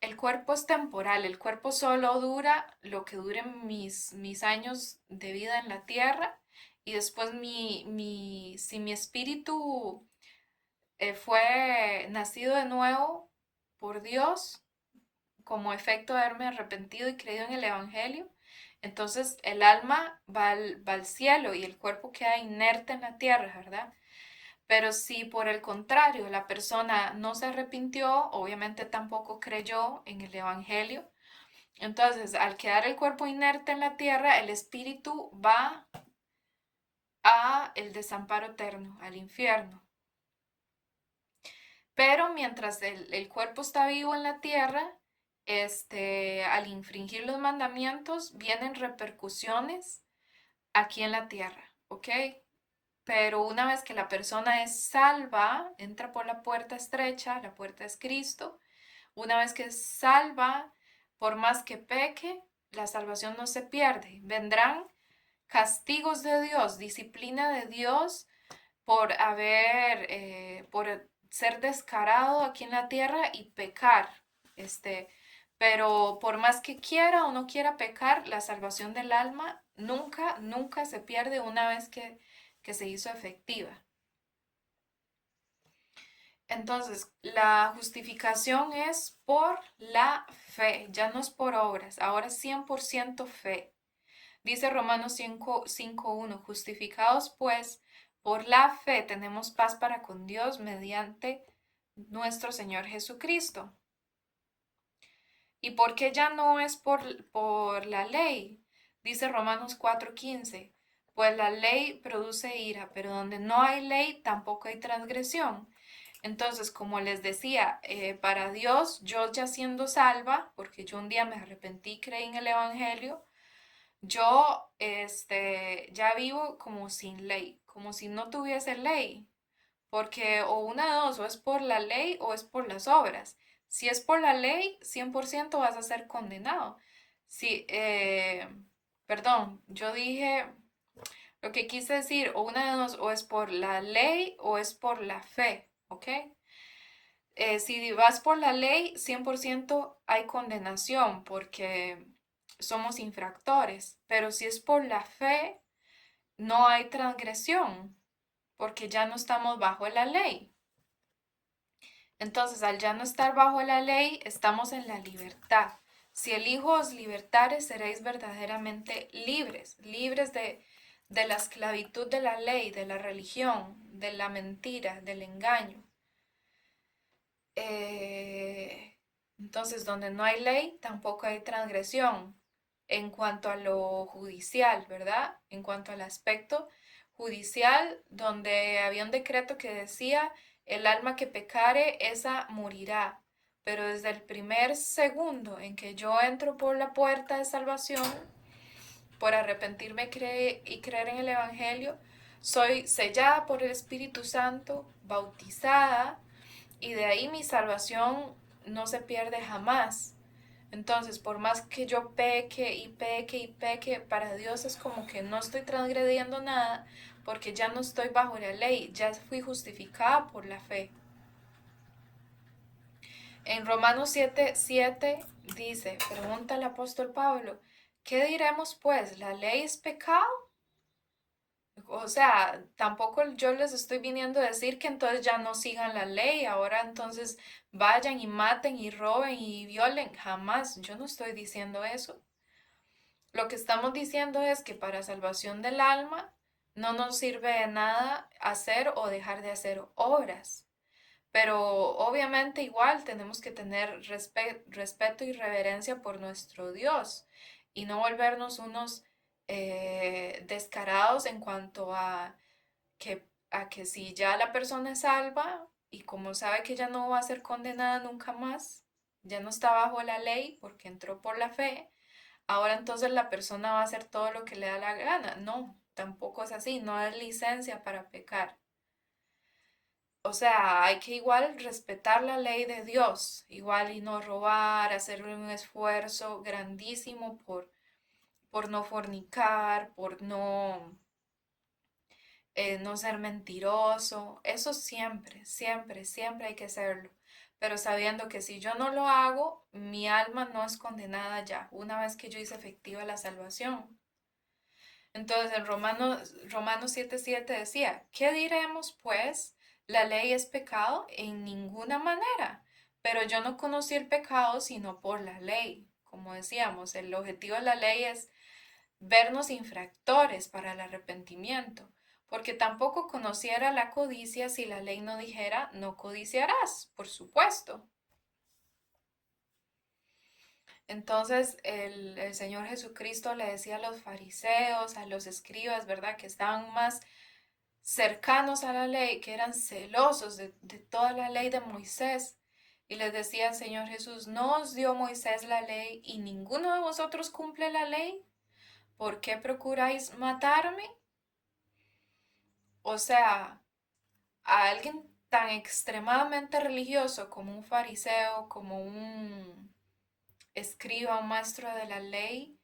el cuerpo es temporal, el cuerpo solo dura lo que duren mis años de vida en la tierra y después si mi espíritu fue nacido de nuevo por Dios como efecto de haberme arrepentido y creído en el Evangelio, entonces el alma va al cielo y el cuerpo queda inerte en la tierra, ¿verdad? Pero si por el contrario la persona no se arrepintió, obviamente tampoco creyó en el Evangelio, entonces al quedar el cuerpo inerte en la tierra, el espíritu va a el desamparo eterno, al infierno. Pero mientras el cuerpo está vivo en la tierra, al infringir los mandamientos, vienen repercusiones aquí en la tierra, ¿ok? Pero una vez que la persona es salva, entra por la puerta estrecha, la puerta es Cristo. Una vez que es salva, por más que peque, la salvación no se pierde. Vendrán castigos de Dios, disciplina de Dios por ser descarado aquí en la tierra y pecar. Pero por más que quiera o no quiera pecar, la salvación del alma nunca, nunca se pierde una vez que se hizo efectiva. Entonces, la justificación es por la fe, ya no es por obras, ahora es 100% fe. Dice Romanos 5:1, justificados pues por la fe tenemos paz para con Dios mediante nuestro Señor Jesucristo. ¿Y por qué ya no es por la ley? Dice Romanos 4:15, pues la ley produce ira, pero donde no hay ley tampoco hay transgresión. Entonces, como les decía, para Dios, yo ya siendo salva, porque yo un día me arrepentí, creí en el Evangelio, yo ya vivo como sin ley, como si no tuviese ley, porque o una de dos, o es por la ley o es por las obras. Si es por la ley, 100% vas a ser condenado. Si, perdón, yo dije, lo que quise decir, o una de dos, o es por la ley o es por la fe, ¿ok? Si vas por la ley, 100% hay condenación porque somos infractores, pero si es por la fe, no hay transgresión porque ya no estamos bajo la ley. Entonces, al ya no estar bajo la ley, estamos en la libertad. Si el Hijo os libertare, seréis verdaderamente libres, libres de la esclavitud de la ley, de la religión, de la mentira, del engaño. Entonces, donde no hay ley, tampoco hay transgresión en cuanto a lo judicial, ¿verdad? En cuanto al aspecto judicial, donde había un decreto que decía, el alma que pecare, esa morirá. Pero desde el primer segundo en que yo entro por la puerta de salvación, por arrepentirme y creer en el Evangelio, soy sellada por el Espíritu Santo, bautizada, y de ahí mi salvación no se pierde jamás. Entonces, por más que yo peque y peque y peque, para Dios es como que no estoy transgrediendo nada, porque ya no estoy bajo la ley, ya fui justificada por la fe. En Romanos 7:7 dice, pregunta el apóstol Pablo, ¿qué diremos pues? ¿La ley es pecado? O sea, tampoco yo les estoy viniendo a decir que entonces ya no sigan la ley, ahora entonces vayan y maten y roben y violen. Jamás, yo no estoy diciendo eso. Lo que estamos diciendo es que para salvación del alma no nos sirve de nada hacer o dejar de hacer obras. Pero obviamente igual tenemos que tener respeto y reverencia por nuestro Dios y no volvernos unos descarados en cuanto a que si ya la persona es salva y como sabe que ya no va a ser condenada nunca más, ya no está bajo la ley porque entró por la fe, ahora entonces la persona va a hacer todo lo que le da la gana. No, tampoco es así, no es licencia para pecar. O sea, hay que igual respetar la ley de Dios, igual y no robar, hacer un esfuerzo grandísimo por no fornicar, por no ser mentiroso. Eso siempre, siempre, siempre hay que hacerlo. Pero sabiendo que si yo no lo hago, mi alma no es condenada ya, una vez que yo hice efectiva la salvación. Entonces en Romanos 7:7 decía, ¿qué diremos pues? ¿La ley es pecado? En ninguna manera. Pero yo no conocí el pecado sino por la ley. Como decíamos, el objetivo de la ley es vernos infractores para el arrepentimiento. Porque tampoco conociera la codicia si la ley no dijera, no codiciarás, por supuesto. Entonces el Señor Jesucristo le decía a los fariseos, a los escribas, ¿verdad? Que estaban más cercanos a la ley, que eran celosos de toda la ley de Moisés. Y les decía el Señor Jesús, ¿no os dio Moisés la ley y ninguno de vosotros cumple la ley? ¿Por qué procuráis matarme? O sea, a alguien tan extremadamente religioso como un fariseo, como un escriba, un maestro de la ley,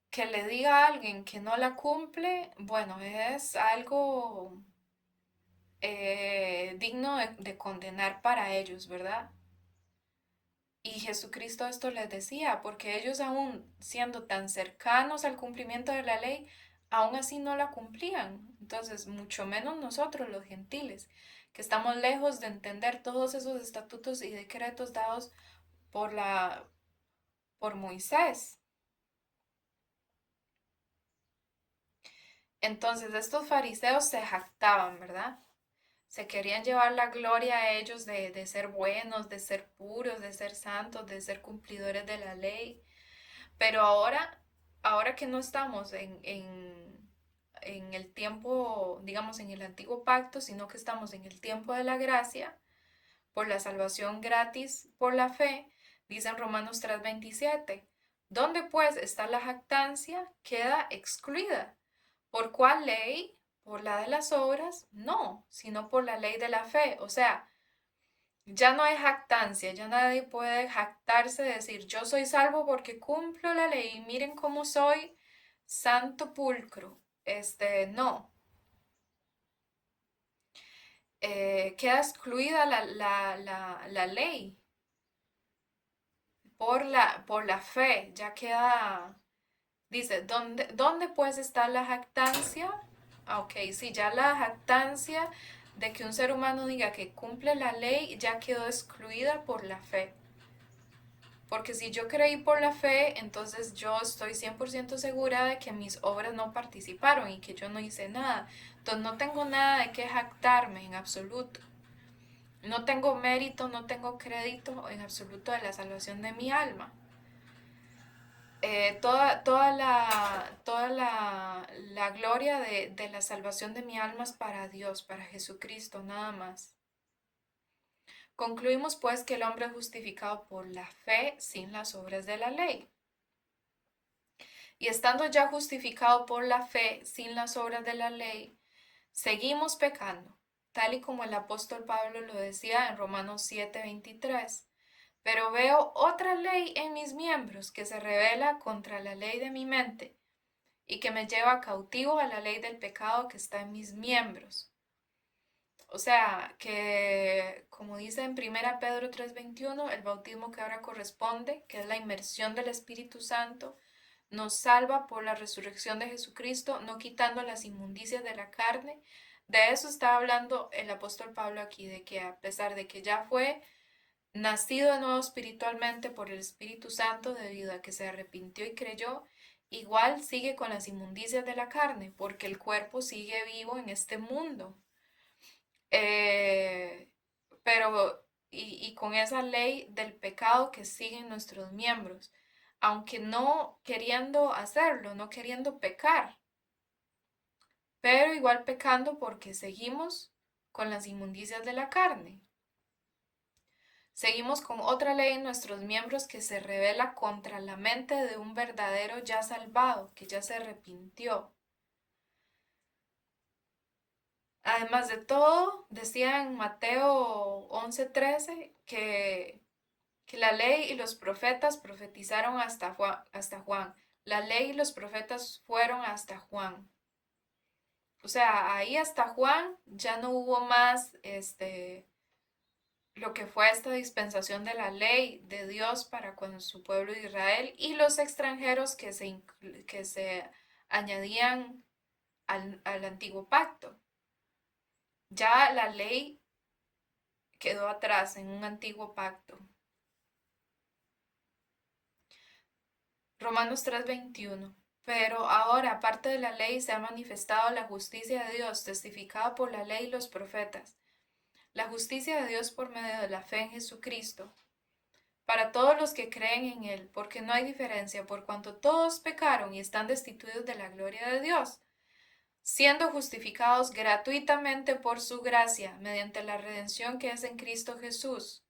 que le diga a alguien que no la cumple, bueno, es algo digno de condenar para ellos, ¿verdad? Y Jesucristo esto les decía, porque ellos aún siendo tan cercanos al cumplimiento de la ley, aún así no la cumplían. Entonces, mucho menos nosotros los gentiles, que estamos lejos de entender todos esos estatutos y decretos dados por por Moisés. Entonces, estos fariseos se jactaban, ¿verdad? Se querían llevar la gloria a ellos de ser buenos, de ser puros, de ser santos, de ser cumplidores de la ley. Pero ahora que no estamos en el tiempo, digamos, en el antiguo pacto, sino que estamos en el tiempo de la gracia, por la salvación gratis, por la fe, dice en Romanos 3:27, donde pues está la jactancia, queda excluida. ¿Por cuál ley? ¿Por la de las obras? No, sino por la ley de la fe. O sea, ya no hay jactancia, ya nadie puede jactarse de decir, yo soy salvo porque cumplo la ley, miren cómo soy santo pulcro. No. Queda excluida la ley por la fe, ya queda, dice, ¿dónde pues está la jactancia? Ah, ok, sí, ya la jactancia de que un ser humano diga que cumple la ley ya quedó excluida por la fe. Porque si yo creí por la fe, entonces yo estoy 100% segura de que mis obras no participaron y que yo no hice nada. Entonces no tengo nada de qué jactarme en absoluto. No tengo mérito, no tengo crédito en absoluto de la salvación de mi alma. La gloria de la salvación de mi alma es para Dios, para Jesucristo, nada más. Concluimos pues que el hombre es justificado por la fe sin las obras de la ley. Y estando ya justificado por la fe sin las obras de la ley, seguimos pecando, tal y como el apóstol Pablo lo decía en Romanos 7:23. Pero veo otra ley en mis miembros que se rebela contra la ley de mi mente y que me lleva cautivo a la ley del pecado que está en mis miembros. O sea, que como dice en 1 Pedro 3:21, el bautismo que ahora corresponde, que es la inmersión del Espíritu Santo, nos salva por la resurrección de Jesucristo, no quitando las inmundicias de la carne. De eso está hablando el apóstol Pablo aquí, de que a pesar de que ya fue nacido de nuevo espiritualmente por el Espíritu Santo, debido a que se arrepintió y creyó, igual sigue con las inmundicias de la carne, porque el cuerpo sigue vivo en este mundo. Eh, pero, y con esa ley del pecado que sigue en nuestros miembros, aunque no queriendo hacerlo, no queriendo pecar, pero igual pecando porque seguimos con las inmundicias de la carne. Seguimos con otra ley en nuestros miembros que se revela contra la mente de un verdadero ya salvado, que ya se arrepintió. Además de todo, decía en Mateo 11:13 que la ley y los profetas profetizaron hasta Juan. La ley y los profetas fueron hasta Juan. O sea, ahí hasta Juan ya no hubo más lo que fue esta dispensación de la ley de Dios para con su pueblo de Israel y los extranjeros que se añadían al antiguo pacto. Ya la ley quedó atrás en un antiguo pacto. Romanos 3:21. Pero ahora, aparte de la ley, se ha manifestado la justicia de Dios, testificada por la ley y los profetas. La justicia de Dios por medio de la fe en Jesucristo, para todos los que creen en Él, porque no hay diferencia, por cuanto todos pecaron y están destituidos de la gloria de Dios, siendo justificados gratuitamente por su gracia, mediante la redención que es en Cristo Jesús.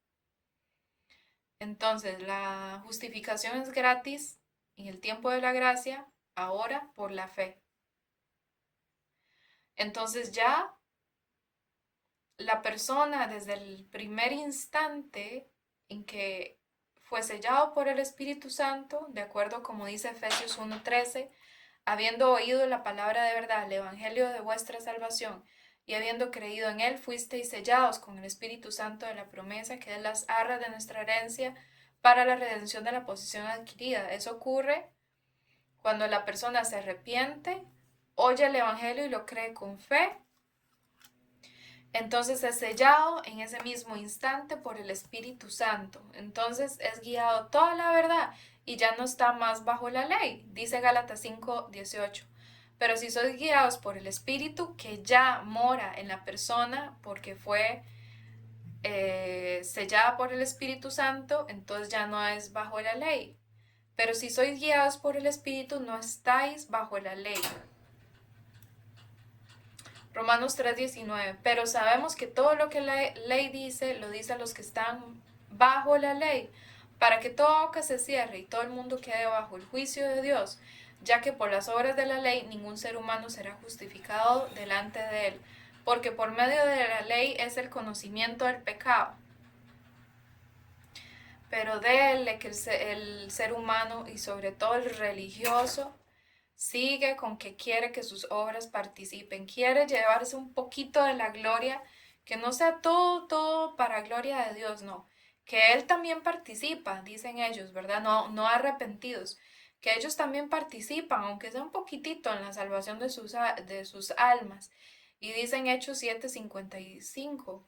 Entonces, la justificación es gratis en el tiempo de la gracia, ahora por la fe. Entonces ya la persona desde el primer instante en que fue sellado por el Espíritu Santo, de acuerdo como dice Efesios 1:13, habiendo oído la palabra de verdad, el evangelio de vuestra salvación, y habiendo creído en él, fuisteis sellados con el Espíritu Santo de la promesa, que es las arras de nuestra herencia para la redención de la posesión adquirida. Eso ocurre cuando la persona se arrepiente, oye el evangelio y lo cree con fe. Entonces es sellado en ese mismo instante por el Espíritu Santo. Entonces es guiado toda la verdad y ya no está más bajo la ley. Dice Gálatas 5:18. Pero si sois guiados por el Espíritu que ya mora en la persona porque fue sellada por el Espíritu Santo, entonces ya no es bajo la ley. Pero si sois guiados por el Espíritu, no estáis bajo la ley. Romanos 3:19, pero sabemos que todo lo que la ley dice, lo dice a los que están bajo la ley, para que toda boca se cierre y todo el mundo quede bajo el juicio de Dios, ya que por las obras de la ley ningún ser humano será justificado delante de él, porque por medio de la ley es el conocimiento del pecado. Pero déle que el ser humano y sobre todo el religioso sigue con que quiere que sus obras participen, quiere llevarse un poquito de la gloria, que no sea todo para gloria de Dios, no, que Él también participa, dicen ellos, ¿verdad? No arrepentidos, que ellos también participan, aunque sea un poquitito en la salvación de sus almas. Y dicen Hechos 7:55,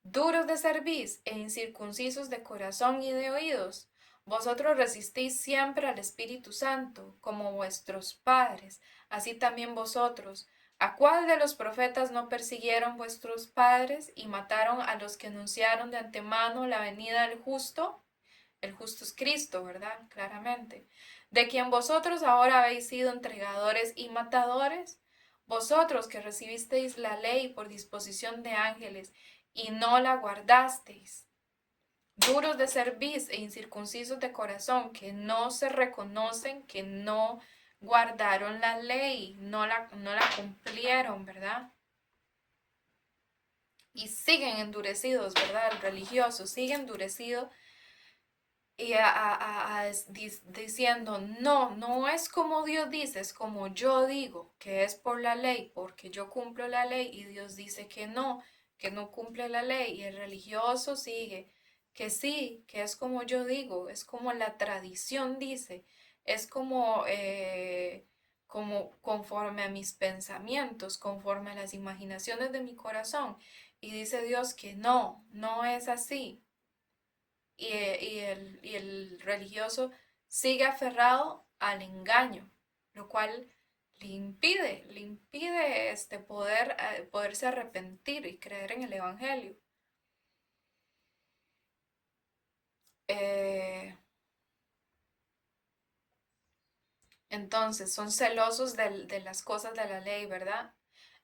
duros de cerviz e incircuncisos de corazón y de oídos, vosotros resistís siempre al Espíritu Santo, como vuestros padres, así también vosotros. ¿A cuál de los profetas no persiguieron vuestros padres y mataron a los que anunciaron de antemano la venida del justo? El justo es Cristo, ¿verdad? Claramente. De quien vosotros ahora habéis sido entregadores y matadores, vosotros que recibisteis la ley por disposición de ángeles y no la guardasteis. Duros de cerviz e incircuncisos de corazón, que no se reconocen, que no guardaron la ley, no la cumplieron, ¿verdad? Y siguen endurecidos, ¿verdad? El religioso sigue endurecido y diciendo, no es como Dios dice, es como yo digo, que es por la ley, porque yo cumplo la ley y Dios dice que no cumple la ley y el religioso sigue, que sí, que es como yo digo, es como la tradición dice, es como conforme a mis pensamientos, conforme a las imaginaciones de mi corazón. Y dice Dios que no es así y el religioso sigue aferrado al engaño, lo cual le impide poderse arrepentir y creer en el Evangelio. Eh, entonces, son celosos de las cosas de la ley, ¿verdad?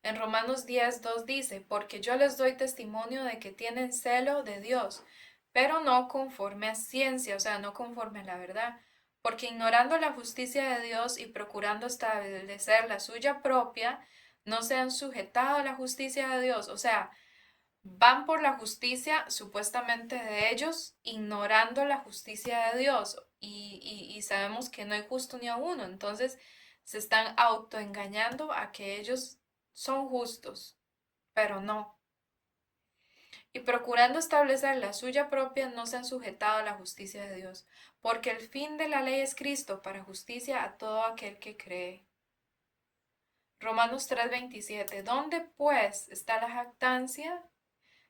En Romanos 10:2 dice, porque yo les doy testimonio de que tienen celo de Dios, pero no conforme a ciencia, o sea, no conforme a la verdad, porque ignorando la justicia de Dios y procurando establecer la suya propia, no se han sujetado a la justicia de Dios, o sea, van por la justicia supuestamente de ellos, ignorando la justicia de Dios, y sabemos que no hay justo ni a uno, entonces se están autoengañando a que ellos son justos, pero no. Y procurando establecer la suya propia, no se han sujetado a la justicia de Dios, porque el fin de la ley es Cristo para justicia a todo aquel que cree. Romanos 3:27. ¿Dónde pues está la jactancia?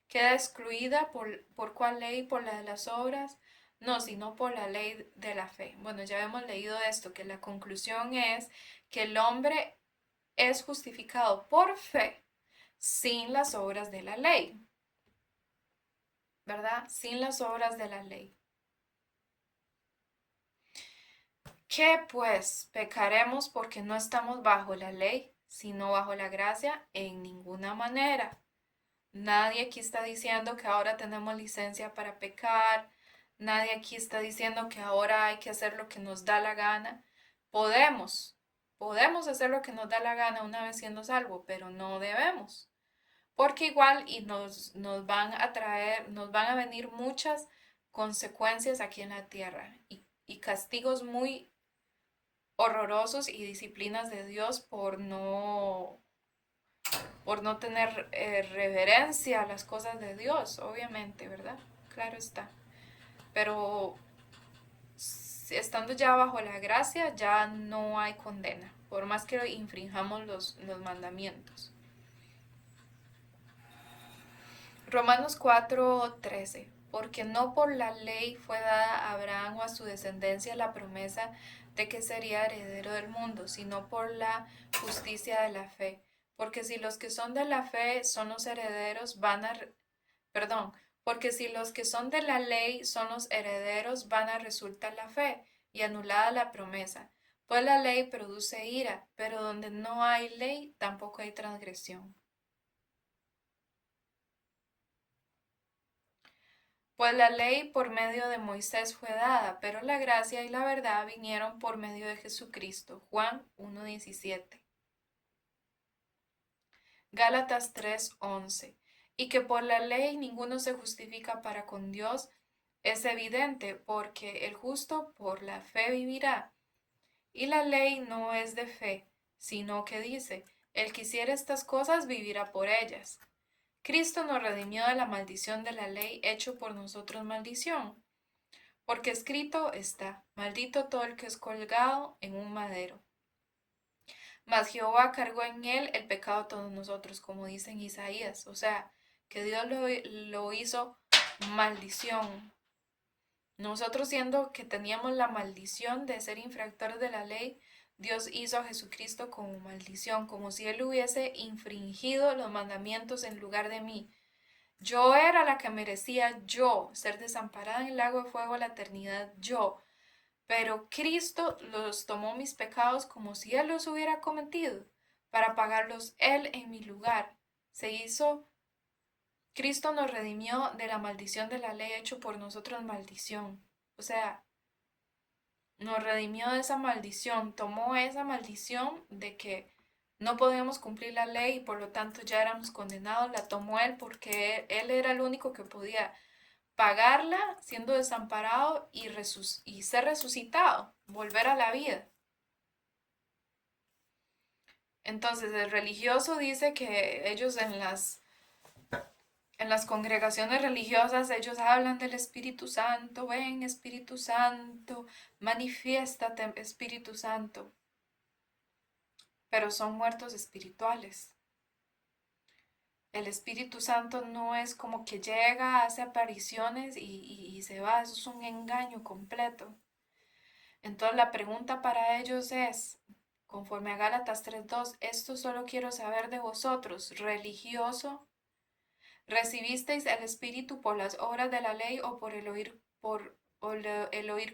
¿Queda excluida por cuál ley? ¿Por la de las obras? No, sino por la ley de la fe. Bueno, ya hemos leído esto, que la conclusión es que el hombre es justificado por fe sin las obras de la ley, ¿verdad? Sin las obras de la ley. ¿Qué pues? ¿Pecaremos porque no estamos bajo la ley, sino bajo la gracia en ninguna manera. Nadie aquí está diciendo que ahora tenemos licencia para pecar. Nadie aquí está diciendo que ahora hay que hacer lo que nos da la gana. Podemos hacer lo que nos da la gana una vez siendo salvo, pero no debemos. Porque igual y nos van a traer, nos van a venir muchas consecuencias aquí en la tierra y castigos muy horrorosos y disciplinas de Dios por no tener reverencia a las cosas de Dios, obviamente, ¿verdad? Claro está. Pero estando ya bajo la gracia, ya no hay condena, por más que infringamos los mandamientos. Romanos 4:13. Porque no por la ley fue dada a Abraham o a su descendencia la promesa de que sería heredero del mundo, sino por la justicia de la fe. Porque si los que son de la fe son los herederos, perdón, porque si los que son de la ley son los herederos, van a resultar la fe y anulada la promesa. Pues la ley produce ira, pero donde no hay ley, tampoco hay transgresión. Pues la ley por medio de Moisés fue dada, pero la gracia y la verdad vinieron por medio de Jesucristo. Juan 1:17. Gálatas 3:11. Y que por la ley ninguno se justifica para con Dios, es evidente, porque el justo por la fe vivirá. Y la ley no es de fe, sino que dice, el que hiciere estas cosas vivirá por ellas. Cristo nos redimió de la maldición de la ley, hecho por nosotros maldición, porque escrito está, maldito todo el que es colgado en un madero. Mas Jehová cargó en él el pecado de todos nosotros, como dice en Isaías. O sea, que Dios lo hizo maldición. Nosotros siendo que teníamos la maldición de ser infractores de la ley, Dios hizo a Jesucristo como maldición, como si Él hubiese infringido los mandamientos en lugar de mí. Yo era la que merecía ser desamparada en el lago de fuego la eternidad, pero Cristo los tomó mis pecados como si Él los hubiera cometido, para pagarlos Él en mi lugar. Cristo nos redimió de la maldición de la ley hecho por nosotros maldición. O sea, nos redimió de esa maldición, tomó esa maldición de que no podíamos cumplir la ley y por lo tanto ya éramos condenados, la tomó Él porque Él era el único que podía pagarla siendo desamparado y ser resucitado, volver a la vida. Entonces el religioso dice que ellos en las congregaciones religiosas ellos hablan del Espíritu Santo, ven Espíritu Santo, manifiéstate Espíritu Santo, pero son muertos espirituales. El Espíritu Santo no es como que llega, hace apariciones y se va, eso es un engaño completo. Entonces la pregunta para ellos es, conforme a Gálatas 3:2, esto solo quiero saber de vosotros, religioso, ¿recibisteis el Espíritu por las obras de la ley o por el oír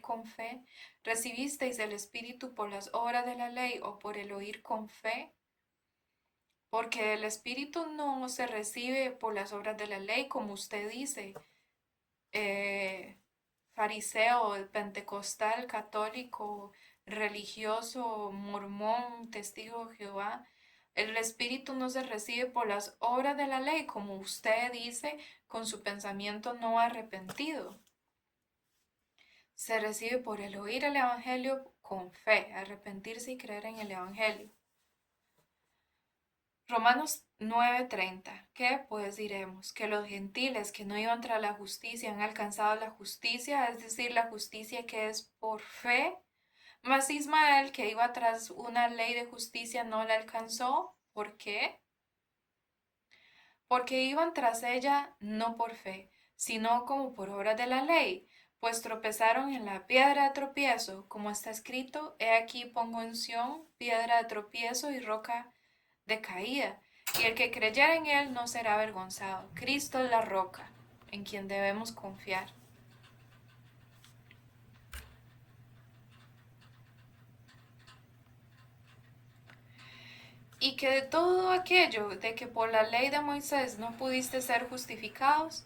con fe? ¿Recibisteis el Espíritu por las obras de la ley o por el oír con fe? Porque el Espíritu no se recibe por las obras de la ley, como usted dice, fariseo, pentecostal, católico, religioso, mormón, testigo de Jehová. El Espíritu no se recibe por las obras de la ley, como usted dice, con su pensamiento no arrepentido. Se recibe por el oír el Evangelio con fe, arrepentirse y creer en el Evangelio. Romanos 9:30. ¿Qué pues diremos? Que los gentiles que no iban tras la justicia han alcanzado la justicia, es decir, la justicia que es por fe. Mas Ismael, que iba tras una ley de justicia, no la alcanzó. ¿Por qué? Porque iban tras ella no por fe, sino como por obras de la ley, pues tropezaron en la piedra de tropiezo, como está escrito, he aquí pongo en Sión piedra de tropiezo y roca de caída, y el que creyere en él no será avergonzado. Cristo es la roca en quien debemos confiar. y que de todo aquello de que por la ley de Moisés no pudiste ser justificados,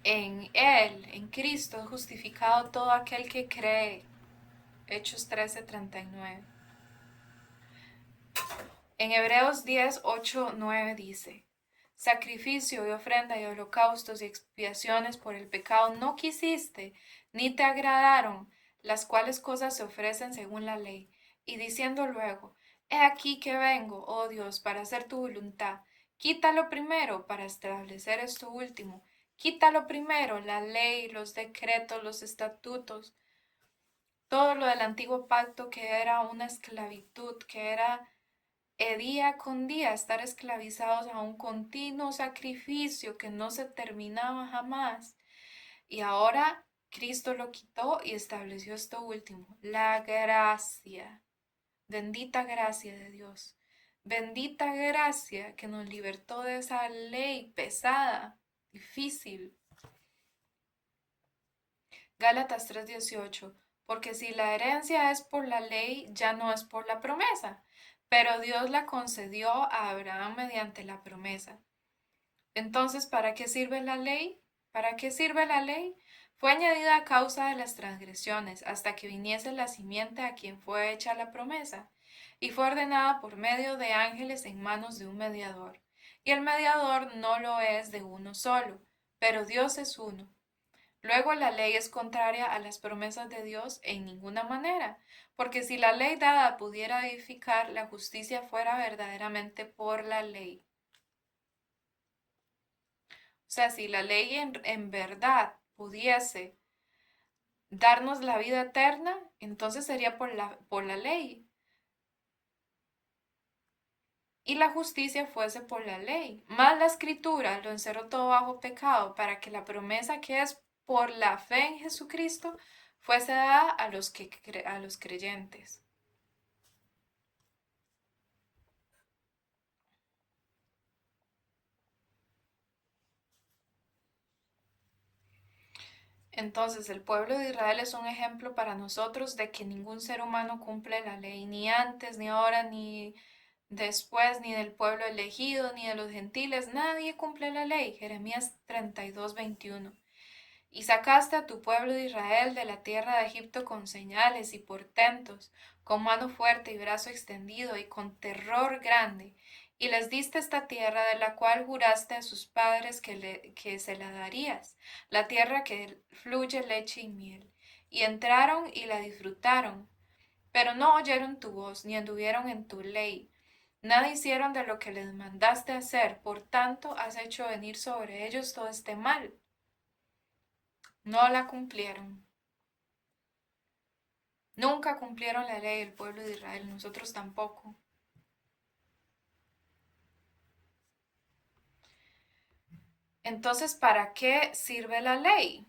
en Él, en Cristo, es justificado todo aquel que cree. Hechos 13:39. En Hebreos 10:8-9 dice: Sacrificio y ofrenda y holocaustos y expiaciones por el pecado no quisiste, ni te agradaron, las cuales cosas se ofrecen según la ley. Y diciendo luego: He aquí que vengo, oh Dios, para hacer tu voluntad. Quítalo primero para establecer esto último. Quítalo primero, la ley, los decretos, los estatutos, todo lo del antiguo pacto que era una esclavitud, que era día con día estar esclavizados a un continuo sacrificio que no se terminaba jamás. Y ahora Cristo lo quitó y estableció esto último, la gracia. Bendita gracia de Dios. Bendita gracia que nos libertó de esa ley pesada, difícil. Gálatas 3:18. Porque si la herencia es por la ley, ya no es por la promesa, pero Dios la concedió a Abraham mediante la promesa. Entonces, ¿para qué sirve la ley? ¿Para qué sirve la ley? Fue añadida a causa de las transgresiones, hasta que viniese la simiente a quien fue hecha la promesa, y fue ordenada por medio de ángeles en manos de un mediador. Y el mediador no lo es de uno solo, pero Dios es uno. Luego la ley es contraria a las promesas de Dios en ninguna manera, porque si la ley dada pudiera edificar, la justicia fuera verdaderamente por la ley. O sea, si la ley en verdad pudiese darnos la vida eterna, entonces sería por la ley. Y la justicia fuese por la ley. Mas la escritura lo encerró todo bajo pecado, para que la promesa que es por la fe en Jesucristo fuese dada a a los creyentes. Entonces, el pueblo de Israel es un ejemplo para nosotros de que ningún ser humano cumple la ley, ni antes, ni ahora, ni después, ni del pueblo elegido, ni de los gentiles. Nadie cumple la ley. Jeremías 32:21. Y sacaste a tu pueblo de Israel de la tierra de Egipto con señales y portentos, con mano fuerte y brazo extendido y con terror grande. Y les diste esta tierra de la cual juraste a sus padres que se la darías, la tierra que fluye leche y miel. Y entraron y la disfrutaron, pero no oyeron tu voz, ni anduvieron en tu ley. Nada hicieron de lo que les mandaste hacer, por tanto has hecho venir sobre ellos todo este mal. No la cumplieron. Nunca cumplieron la ley el pueblo de Israel, nosotros tampoco. Entonces, ¿para qué sirve la ley?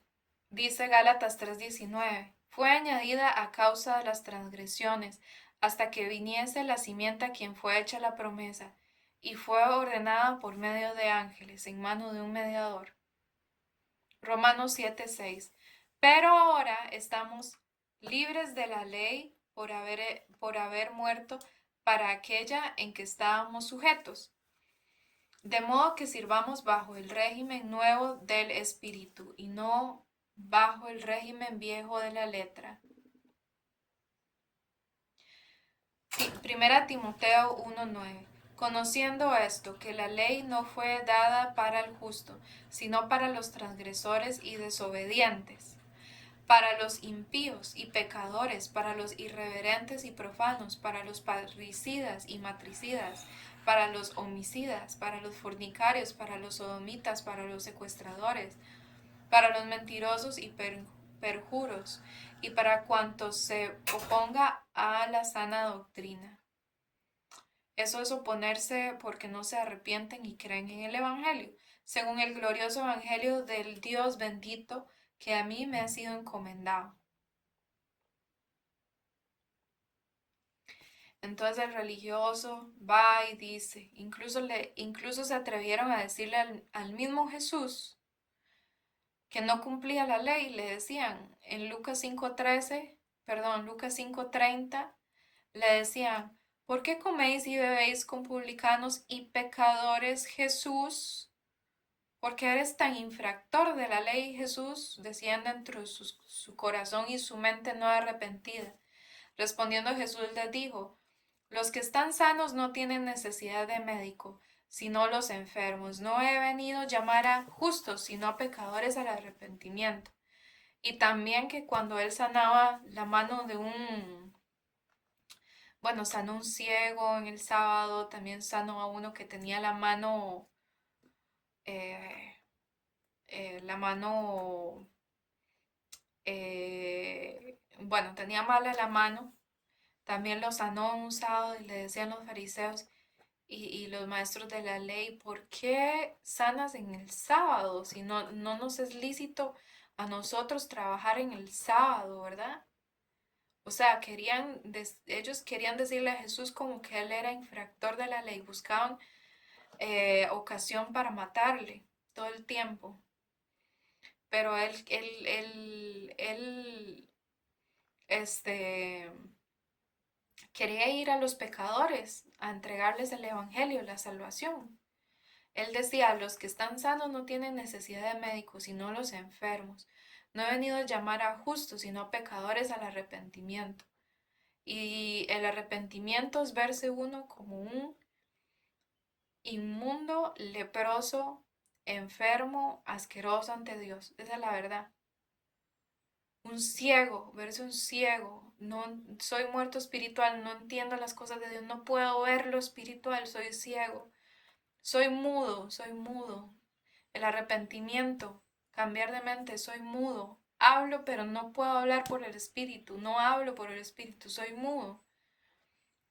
Dice Gálatas 3:19. Fue añadida a causa de las transgresiones, hasta que viniese la simiente a quien fue hecha la promesa, y fue ordenada por medio de ángeles en mano de un mediador. Romanos 7:6. Pero ahora estamos libres de la ley por haber muerto para aquella en que estábamos sujetos. De modo que sirvamos bajo el régimen nuevo del Espíritu y no bajo el régimen viejo de la letra. Primera Timoteo 1:9. Conociendo esto, que la ley no fue dada para el justo, sino para los transgresores y desobedientes, para los impíos y pecadores, para los irreverentes y profanos, para los parricidas y matricidas, para los homicidas, para los fornicarios, para los sodomitas, para los secuestradores, para los mentirosos y perjuros, y para cuantos se oponga a la sana doctrina. Eso es oponerse porque no se arrepienten y creen en el Evangelio, según el glorioso Evangelio del Dios bendito que a mí me ha sido encomendado. Entonces el religioso va y dice, incluso se atrevieron a decirle al mismo Jesús que no cumplía la ley, le decían en Lucas 5:30, le decían, ¿Por qué coméis y bebéis con publicanos y pecadores, Jesús? ¿Por qué eres tan infractor de la ley, Jesús? Decían dentro de su corazón y su mente no arrepentida. Respondiendo Jesús les dijo, los que están sanos no tienen necesidad de médico, sino los enfermos. No he venido a llamar a justos, sino a pecadores al arrepentimiento. Y también que cuando él sanaba la mano de sanó un ciego en el sábado, también sanó a uno que tenía eh, la mano, tenía mala la mano. También lo sanó un sábado y le decían los fariseos y los maestros de la ley, ¿por qué sanas en el sábado? Si no nos es lícito a nosotros trabajar en el sábado, ¿verdad? O sea, ellos querían decirle a Jesús como que él era infractor de la ley, buscaban ocasión para matarle todo el tiempo. Pero este, quería ir a los pecadores a entregarles el evangelio, la salvación. Él decía, los que están sanos no tienen necesidad de médicos, sino los enfermos. No he venido a llamar a justos, sino a pecadores al arrepentimiento. Y el arrepentimiento es verse uno como un inmundo, leproso, enfermo, asqueroso ante Dios. Esa es la verdad. Un ciego, verse un ciego. No soy muerto espiritual, no entiendo las cosas de Dios, no puedo ver lo espiritual, soy ciego. Soy mudo, soy mudo. El arrepentimiento, cambiar de mente, soy mudo. Hablo, pero no puedo hablar por el espíritu, no hablo por el espíritu, soy mudo.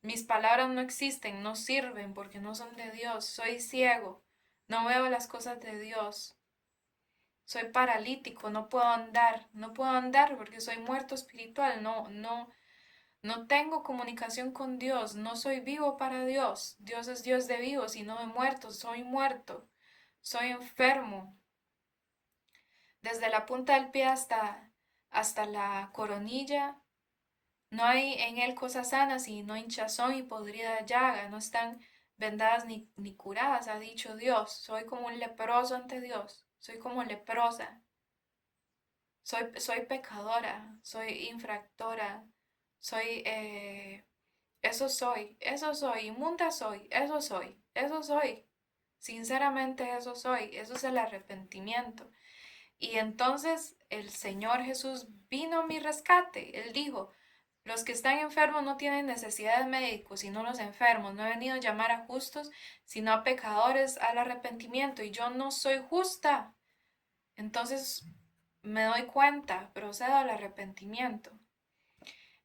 Mis palabras no existen, no sirven porque no son de Dios. Soy ciego, no veo las cosas de Dios. Soy paralítico, no puedo andar porque soy muerto espiritual, no tengo comunicación con Dios, no soy vivo para Dios. Dios es Dios de vivos y no de muertos, soy muerto, soy enfermo. Desde la punta del pie hasta la coronilla, no hay en él cosas sanas y no hinchazón y podrida llaga, no están vendadas ni curadas, ha dicho Dios. Soy como un leproso ante Dios, soy como leprosa, soy pecadora, soy infractora, soy, eso soy, inmunda soy, eso soy. Sinceramente eso soy, eso es el arrepentimiento. Y entonces el Señor Jesús vino a mi rescate. Él dijo, los que están enfermos no tienen necesidad de médicos, sino los enfermos. No he venido a llamar a justos, sino a pecadores al arrepentimiento. Y yo no soy justa. Entonces me doy cuenta, procedo al arrepentimiento.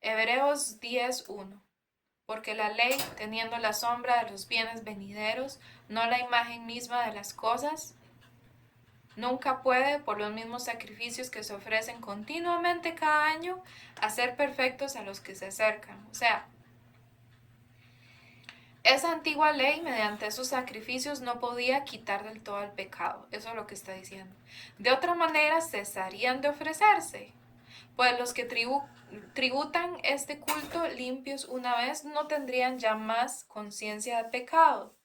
Hebreos 10:1. Porque la ley, teniendo la sombra de los bienes venideros, no la imagen misma de las cosas, nunca puede, por los mismos sacrificios que se ofrecen continuamente cada año, hacer perfectos a los que se acercan. O sea, esa antigua ley, mediante esos sacrificios, no podía quitar del todo el pecado. Eso es lo que está diciendo. De otra manera, cesarían de ofrecerse. Pues los que tributan este culto limpios una vez no tendrían ya más conciencia de pecado.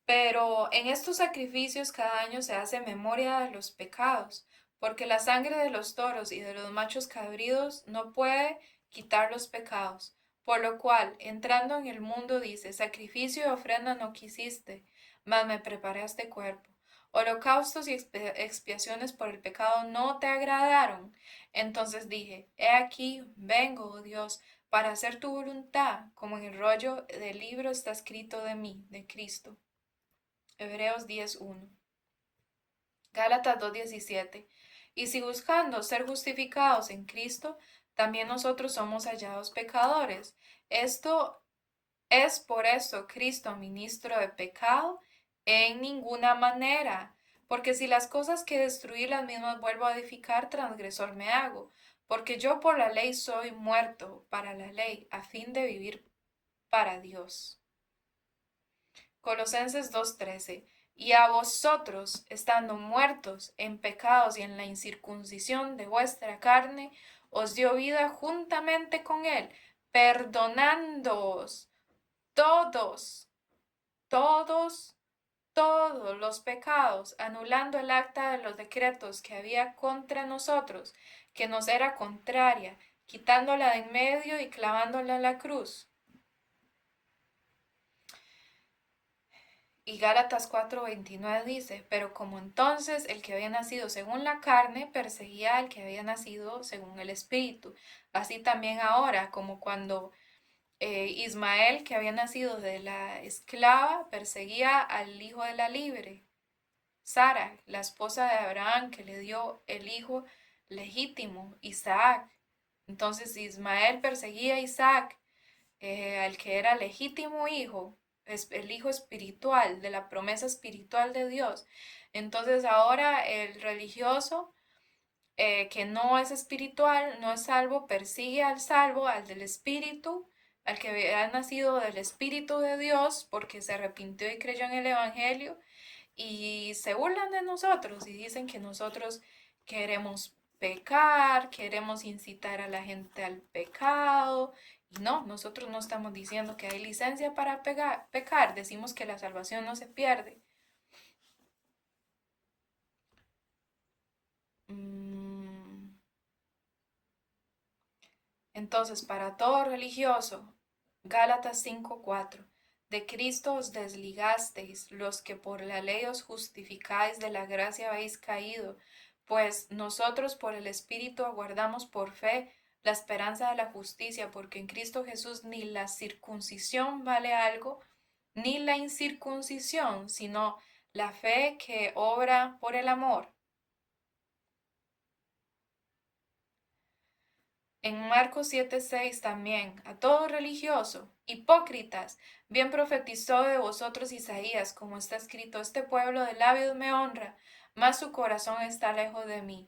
Pero en estos sacrificios cada año se hace memoria de los pecados, porque la sangre de los toros y de los machos cabríos no puede quitar los pecados. Por lo cual, entrando en el mundo, dice, sacrificio y ofrenda no quisiste, mas me preparaste cuerpo. Holocaustos y expiaciones por el pecado no te agradaron. Entonces dije, he aquí, vengo, oh Dios, para hacer tu voluntad, como en el rollo del libro está escrito de mí, de Cristo. Hebreos 10:1. Gálatas 2:17. Y si buscando ser justificados en Cristo, también nosotros somos hallados pecadores. Esto es por eso Cristo ministro de pecado en ninguna manera. Porque si las cosas que destruí las mismas vuelvo a edificar, transgresor me hago. Porque yo por la ley soy muerto para la ley, a fin de vivir para Dios. Colosenses 2:13. Y a vosotros, estando muertos en pecados y en la incircuncisión de vuestra carne, os dio vida juntamente con él, perdonándoos todos, todos, todos los pecados, anulando el acta de los decretos que había contra nosotros, que nos era contraria, quitándola de en medio y clavándola en la cruz. Y Gálatas 4:29 dice, pero como entonces el que había nacido según la carne perseguía al que había nacido según el Espíritu, así también ahora, como cuando Ismael, que había nacido de la esclava, perseguía al hijo de la libre. Sara, la esposa de Abraham, que le dio el hijo legítimo, Isaac. Entonces Ismael perseguía a Isaac, al que era legítimo hijo, el hijo espiritual, de la promesa espiritual de Dios. Entonces ahora el religioso que no es espiritual, no es salvo, persigue al salvo, al del espíritu, al que ha nacido del espíritu de Dios, porque se arrepintió y creyó en el evangelio, y se burlan de nosotros y dicen que nosotros queremos pecar, queremos incitar a la gente al pecado. Y no, nosotros no estamos diciendo que hay licencia para pecar, decimos que la salvación no se pierde. Entonces, para todo religioso, Gálatas 5:4, de Cristo os desligasteis, los que por la ley os justificáis, de la gracia habéis caído, pues nosotros por el Espíritu aguardamos por fe la esperanza de la justicia, porque en Cristo Jesús ni la circuncisión vale algo, ni la incircuncisión, sino la fe que obra por el amor. En Marcos 7:6 también, a todo religioso, hipócritas, bien profetizó de vosotros Isaías, como está escrito, este pueblo de labios me honra, mas su corazón está lejos de mí.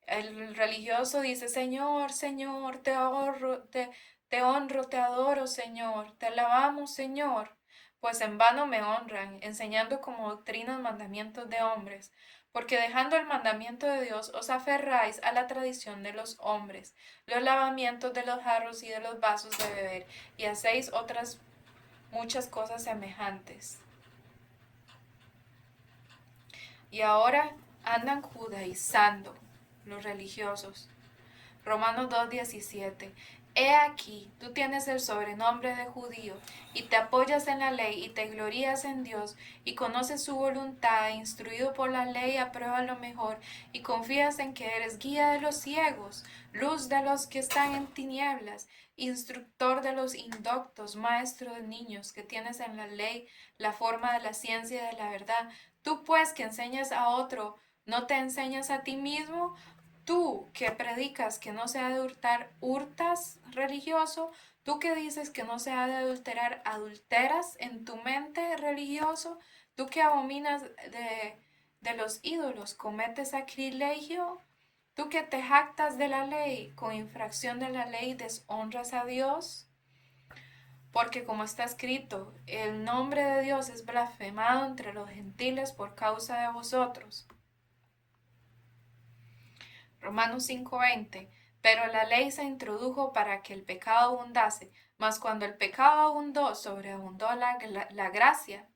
El religioso dice, Señor, Señor, te honro, te adoro, Señor, te alabamos, Señor. Pues en vano me honran, enseñando como doctrinas mandamientos de hombres, porque dejando el mandamiento de Dios os aferráis a la tradición de los hombres, los lavamientos de los jarros y de los vasos de beber, y hacéis otras muchas cosas semejantes. Y ahora andan judaizando los religiosos. Romanos 2:17. He aquí, tú tienes el sobrenombre de judío, y te apoyas en la ley, y te glorías en Dios, y conoces su voluntad, instruido por la ley, aprueba lo mejor, y confías en que eres guía de los ciegos, luz de los que están en tinieblas, instructor de los indoctos, maestro de niños, que tienes en la ley la forma de la ciencia y de la verdad. Tú pues que enseñas a otro, ¿no te enseñas a ti mismo? Tú que predicas que no se ha de hurtar, hurtas, religioso. Tú que dices que no se ha de adulterar, adulteras en tu mente, religioso. Tú que abominas de los ídolos, cometes sacrilegio. Tú que te jactas de la ley, con infracción de la ley deshonras a Dios. Porque como está escrito, el nombre de Dios es blasfemado entre los gentiles por causa de vosotros. Romanos 5:20. Pero la ley se introdujo para que el pecado abundase, mas cuando el pecado abundó, sobreabundó la gracia,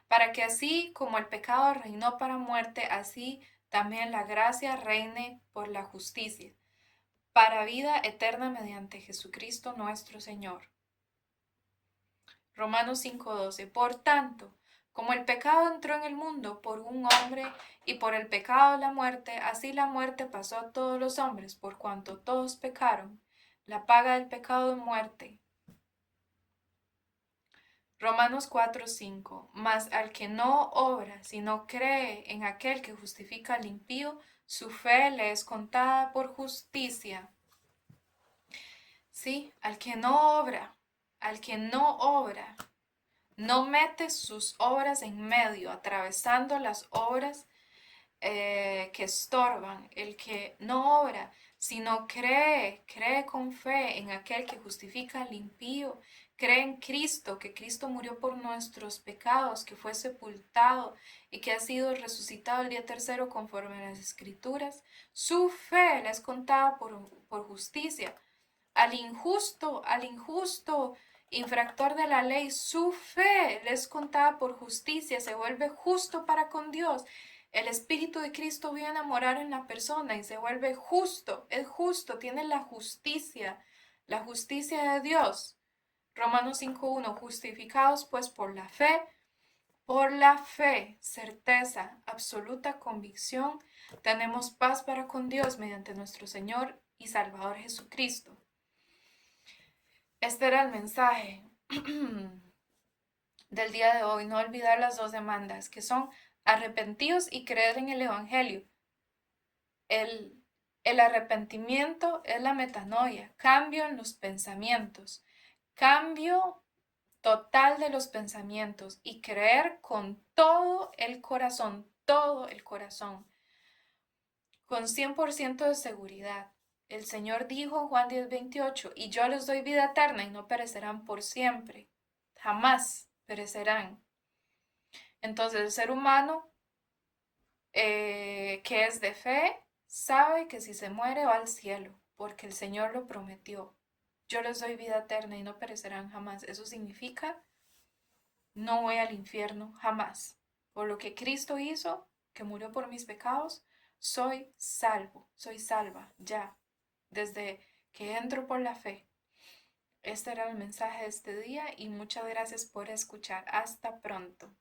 para que así como el pecado reinó para muerte, así también la gracia reine por la justicia, para vida eterna mediante Jesucristo nuestro Señor. Romanos 5:12. Por tanto, como el pecado entró en el mundo por un hombre y por el pecado la muerte, así la muerte pasó a todos los hombres por cuanto todos pecaron. La paga del pecado es muerte. Romanos 4:5. Mas al que no obra, sino cree en aquel que justifica al impío, su fe le es contada por justicia. Sí, al que no obra, no mete sus obras en medio, atravesando las obras que estorban. El que no obra, sino cree con fe en aquel que justifica al impío, cree en Cristo, que Cristo murió por nuestros pecados, que fue sepultado y que ha sido resucitado el día tercero conforme a las Escrituras. Su fe le es contada por justicia. Al injusto infractor de la ley, su fe le es contada por justicia, se vuelve justo para con Dios. El Espíritu de Cristo viene a morar en la persona y se vuelve justo, es justo, tiene la justicia de Dios. Romanos 5:1, justificados pues por la fe, certeza, absoluta convicción, tenemos paz para con Dios mediante nuestro Señor y Salvador Jesucristo. Este era el mensaje del día de hoy, no olvidar las dos demandas, que son arrepentidos y creer en el Evangelio. El arrepentimiento es la metanoia, cambio en los pensamientos, cambio total de los pensamientos y creer con todo el corazón, con 100% de seguridad. El Señor dijo, Juan 10:28, y yo les doy vida eterna y no perecerán por siempre, jamás perecerán. Entonces el ser humano que es de fe sabe que si se muere va al cielo, porque el Señor lo prometió. Yo les doy vida eterna y no perecerán jamás. Eso significa no voy al infierno jamás. Por lo que Cristo hizo, que murió por mis pecados, soy salvo, soy salva ya, desde que entro por la fe. Este era el mensaje de este día y muchas gracias por escuchar. Hasta pronto.